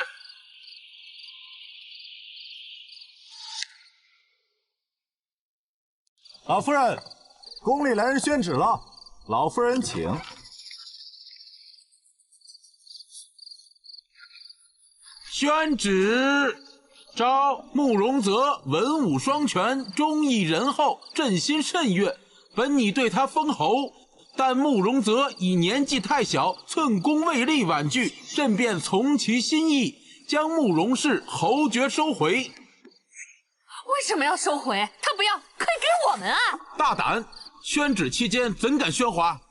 老夫人，宫里来人宣旨了，老夫人请。宣旨，召慕容泽文武双全，忠义仁厚，朕心甚悦。本拟对他封侯，但慕容泽以年纪太小，寸功未立婉拒，朕便从其心意，将慕容氏侯爵收回。为什么要收回？他不要，可以给我们啊！大胆！宣旨期间怎敢喧哗？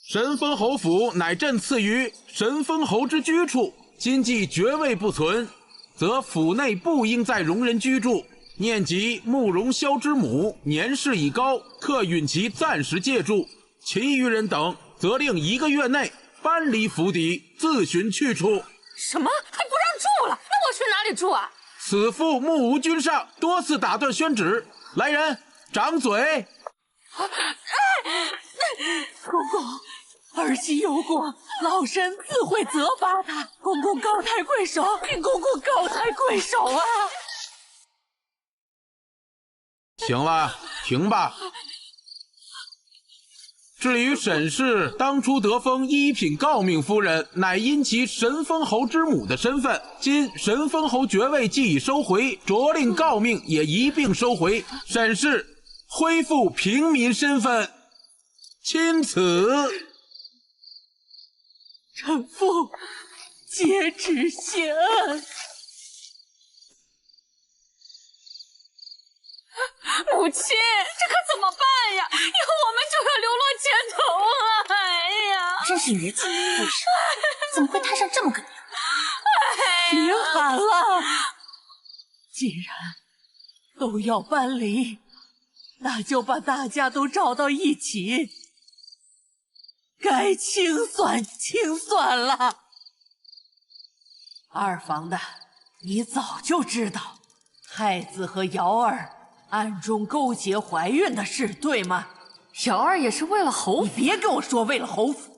神封侯府乃朕赐予神封侯之居处，今既爵位不存，则府内不应再容人居住。念及慕容萧之母年事已高，特允其暂时借住，其余人等则令1个月内搬离府邸，自寻去处。什么？还不让住了？那我去哪里住啊？此父目无君上，多次打断宣旨。来人，掌嘴！公公，儿媳有过，老身自会责罚他。公公高抬贵手，请公公高抬贵手啊！行了，停吧。至于沈氏当初得封一品诰命夫人，乃因其神封侯之母的身份，今神封侯爵位既已收回，着令诰命也一并收回，沈氏恢复平民身份，钦此。臣父接旨谢恩。母亲，这可怎么办呀？以后我们就要流落街头啊！哎呀，真是愚蠢，为什么？怎么会摊上这么个娘？别喊了，既然都要搬离，那就把大家都找到一起，该清算清算了。二房的，你早就知道太子和瑶儿暗中勾结怀孕的事，对吗？瑶儿也是为了侯府。你别跟我说为了侯府，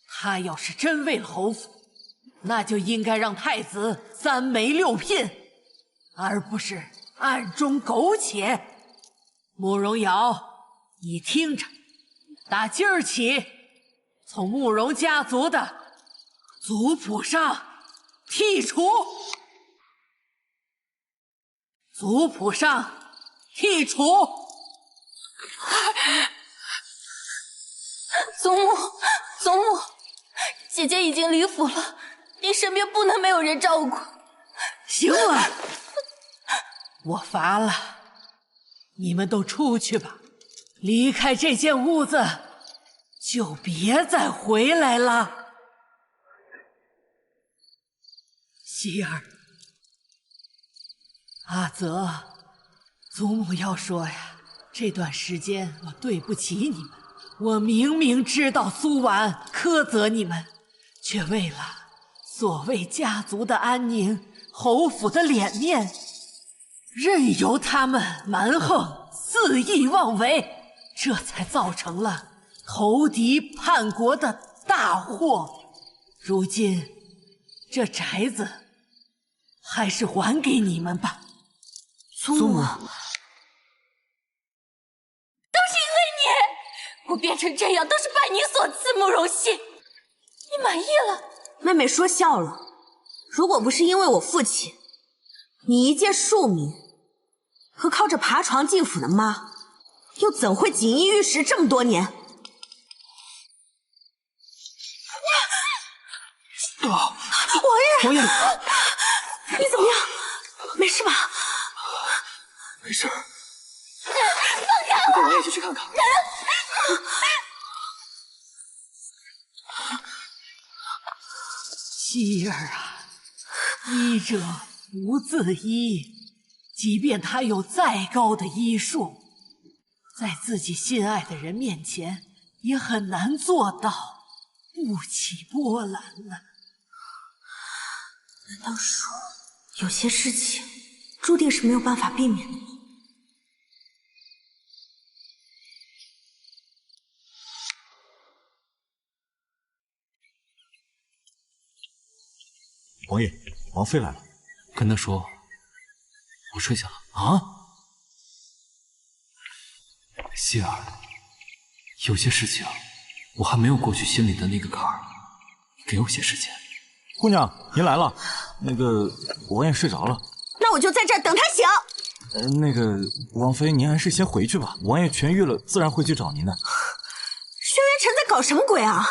他要是真为了侯府，那就应该让太子3媒6聘，而不是暗中苟且。慕容瑶，你听着，打今儿起，从慕容家族的族谱上剔除。族谱上剔除。祖母，祖母，姐姐已经离府了，你身边不能没有人照顾。行了，我乏了，你们都出去吧，离开这间屋子，就别再回来了。希儿，阿泽，祖母要说呀，这段时间我对不起你们，我明明知道苏婉苛责你们，却为了所谓家族的安宁、侯府的脸面，任由他们蛮横、肆意妄为，这才造成了投敌叛国的大祸。如今这宅子还是还给你们吧。祖母，都是因为你，我变成这样都是拜你所赐。慕容熙，你满意了？妹妹说笑了，如果不是因为我父亲，你一介庶民和靠着爬床进府的妈，又怎会锦衣玉食这么多年？王爷，你怎么样？没事吧？没事。放开我！带王爷去看看。希儿啊，医者无自医，即便他有再高的医术，在自己心爱的人面前，也很难做到不起波澜呢。难道说有些事情注定是没有办法避免的吗？王爷，王妃来了。跟他说，我睡下了。啊？希儿，有些事情我还没有过去心里的那个坎儿，给我些时间。姑娘，您来了。那个，王爷睡着了。那我就在这儿等他醒。那个，王妃，您还是先回去吧。王爷痊愈了，自然会去找您的。轩辕晨在搞什么鬼啊？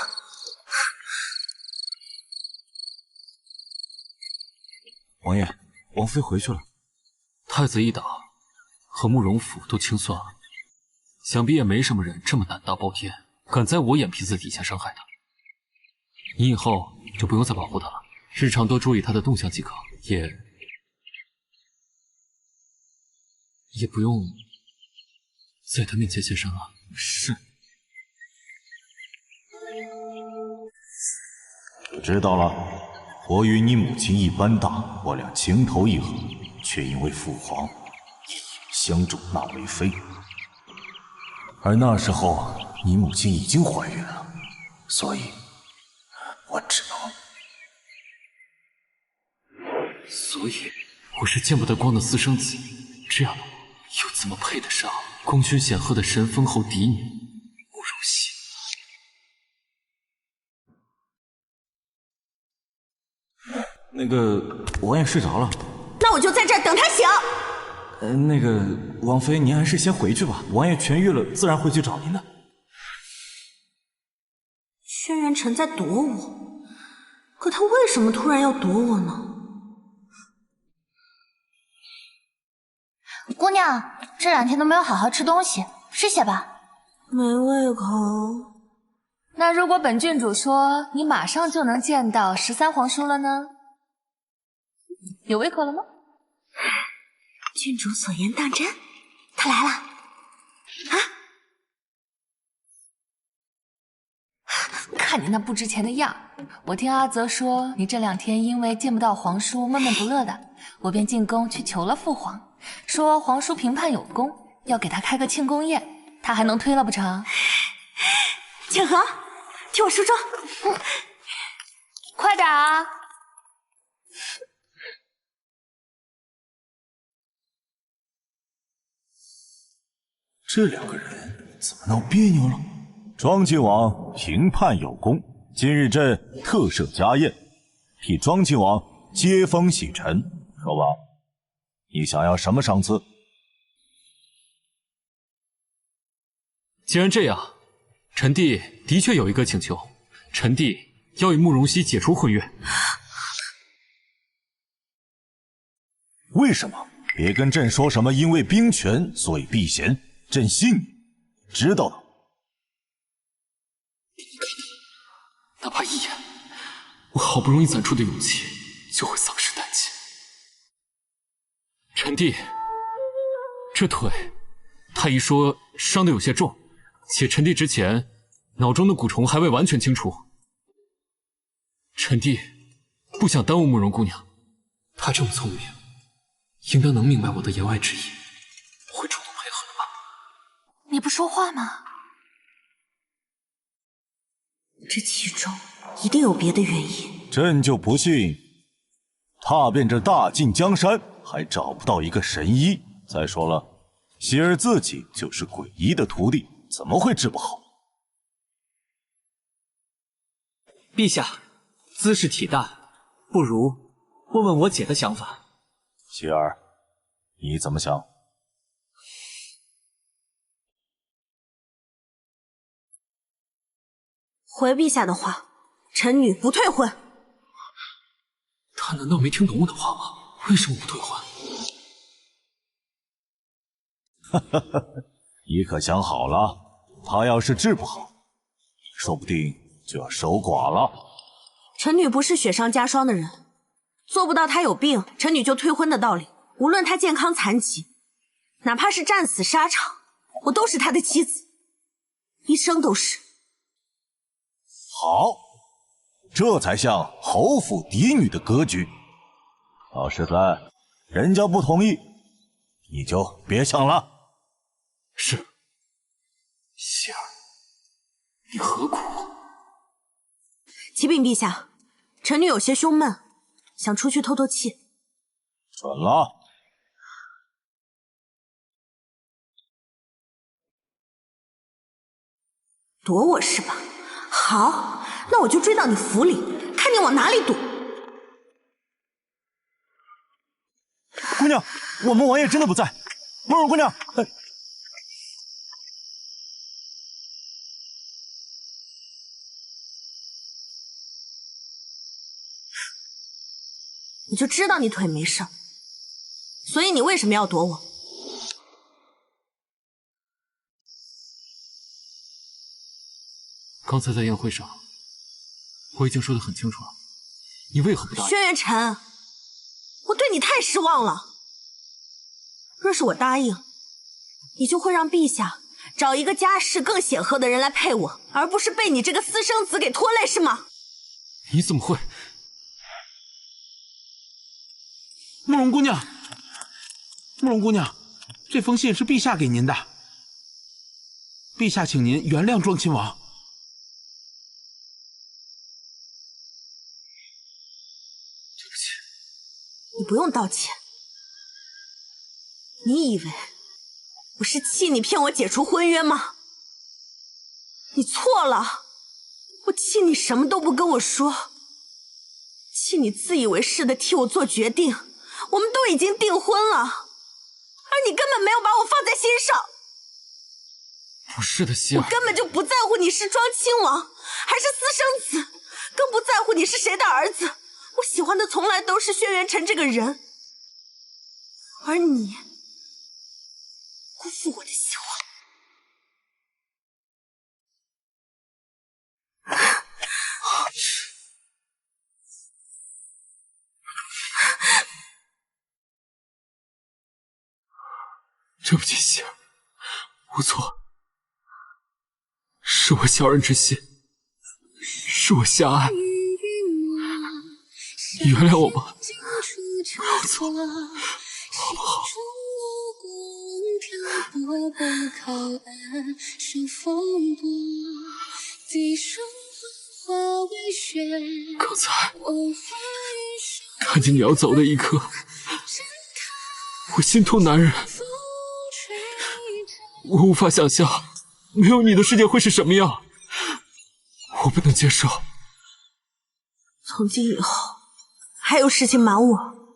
王爷，王妃回去了。太子一党和慕容府都清算了，想必也没什么人这么胆大包天，敢在我眼皮子底下伤害他，你以后就不用再保护他了，日常多注意他的动向即可，也不用在他面前现身了。是。我知道了，我与你母亲一般大，我俩情投意合，却因为父皇一眼相中那为妃，而那时候你母亲已经怀孕了，所以我只能……所以我是见不得光的私生子，这样的我又怎么配得上功勋显赫的神封后嫡女慕容熙？那个王爷睡着了，那我就在这儿等他醒。那个王妃，您还是先回去吧，王爷痊愈了，自然会去找您的。轩辕晨在躲我，可他为什么突然要躲我呢？姑娘，这2天都没有好好吃东西，吃些吧。没胃口。那如果本郡主说你马上就能见到13皇叔了呢？有胃口了吗？郡主所言当真？他来了。看你那不值钱的样，我听阿泽说你这2天因为见不到皇叔闷闷不乐的，我便进宫去求了父皇，说皇叔评判有功，要给他开个庆功宴，他还能推了不成？景和，替我梳妆。快点啊！这2个人怎么闹别扭了？庄亲王评判有功，今日朕特设家宴，替庄亲王接风洗尘。说吧，你想要什么赏赐？既然这样，臣弟的确有一个请求，臣弟要与慕容熙解除婚约。为什么？别跟朕说什么因为兵权所以避嫌，朕信你，知道的。哪怕一眼，我好不容易攒出的勇气就会丧失殆尽。臣弟，这腿，太医说伤得有些重，且臣弟之前脑中的蛊虫还未完全清除。臣弟不想耽误慕容姑娘，她这么聪明，应当能明白我的言外之意，会主动配合的吧？你不说话吗？这其中一定有别的原因。朕就不信，踏遍这大晋江山还找不到一个神医。再说了，希儿自己就是鬼医的徒弟，怎么会治不好？陛下，姿势体大，不如问问我姐的想法。希儿，你怎么想？回陛下的话，臣女不退婚。他难道没听懂我的话吗？为什么不退婚？你可想好了，他要是治不好，你说不定就要守寡了。臣女不是雪上加霜的人，做不到他有病，臣女就退婚的道理。无论他健康残疾，哪怕是战死沙场，我都是他的妻子，一生都是。好，这才像侯府嫡女的格局。老13，人家不同意，你就别想了。是，希儿，你何苦？启禀陛下，臣女有些胸闷，想出去透透气。准了。躲我是吧？好，那我就追到你府里，看你往哪里躲。姑娘，我们王爷真的不在。慕容姑娘，我就知道你腿没事，所以你为什么要躲我？刚才在宴会上，我已经说得很清楚了，你为何不答应？轩辕晨，我对你太失望了。若是我答应，你就会让陛下找一个家世更显赫的人来配我，而不是被你这个私生子给拖累，是吗？你怎么会？慕容姑娘，慕容姑娘，这封信是陛下给您的，陛下请您原谅庄亲王。对不起。你不用道歉。你以为我是气你骗我解除婚约吗？你错了，我气你什么都不跟我说，气你自以为是的替我做决定。我们都已经订婚了，而你根本没有把我放在心上。不是的，希儿，我根本就不在乎你是庄亲王还是私生子，更不在乎你是谁的儿子。我喜欢的从来都是轩辕晨这个人，而你辜负我的希望。对不起，希儿，我错，是我小人之心，是我狭隘，你原谅我吧，不要走，好不好？刚才看见你要走的一刻，我心痛难忍。我无法想象没有你的世界会是什么样，我不能接受。从今以后还有事情瞒我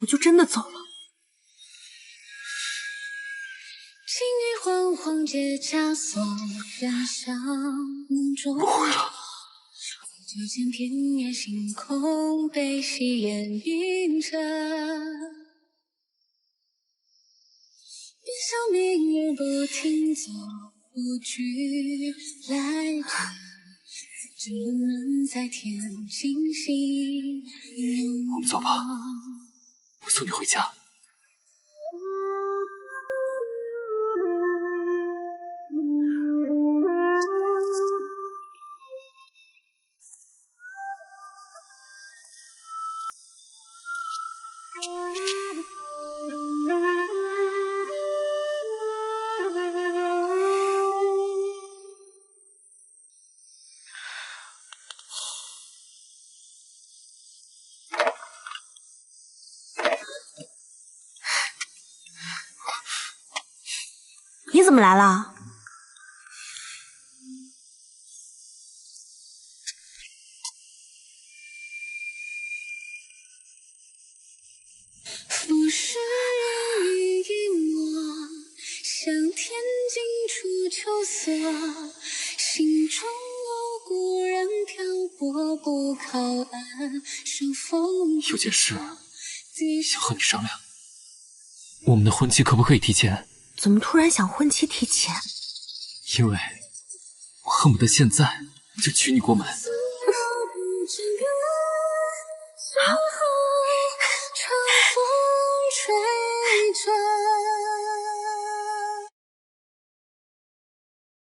就真的走了。不会了。想明日不停走，不惧来者，只能在天星星。我们走吧，我送你回家。你怎么来了？浮世人语一抹，向天尽处秋色。心中有故人漂泊不靠岸，手风有件事想和你商量，我们的婚期可不可以提前？怎么突然想婚期提前？因为我恨不得现在就娶你过门。长风吹着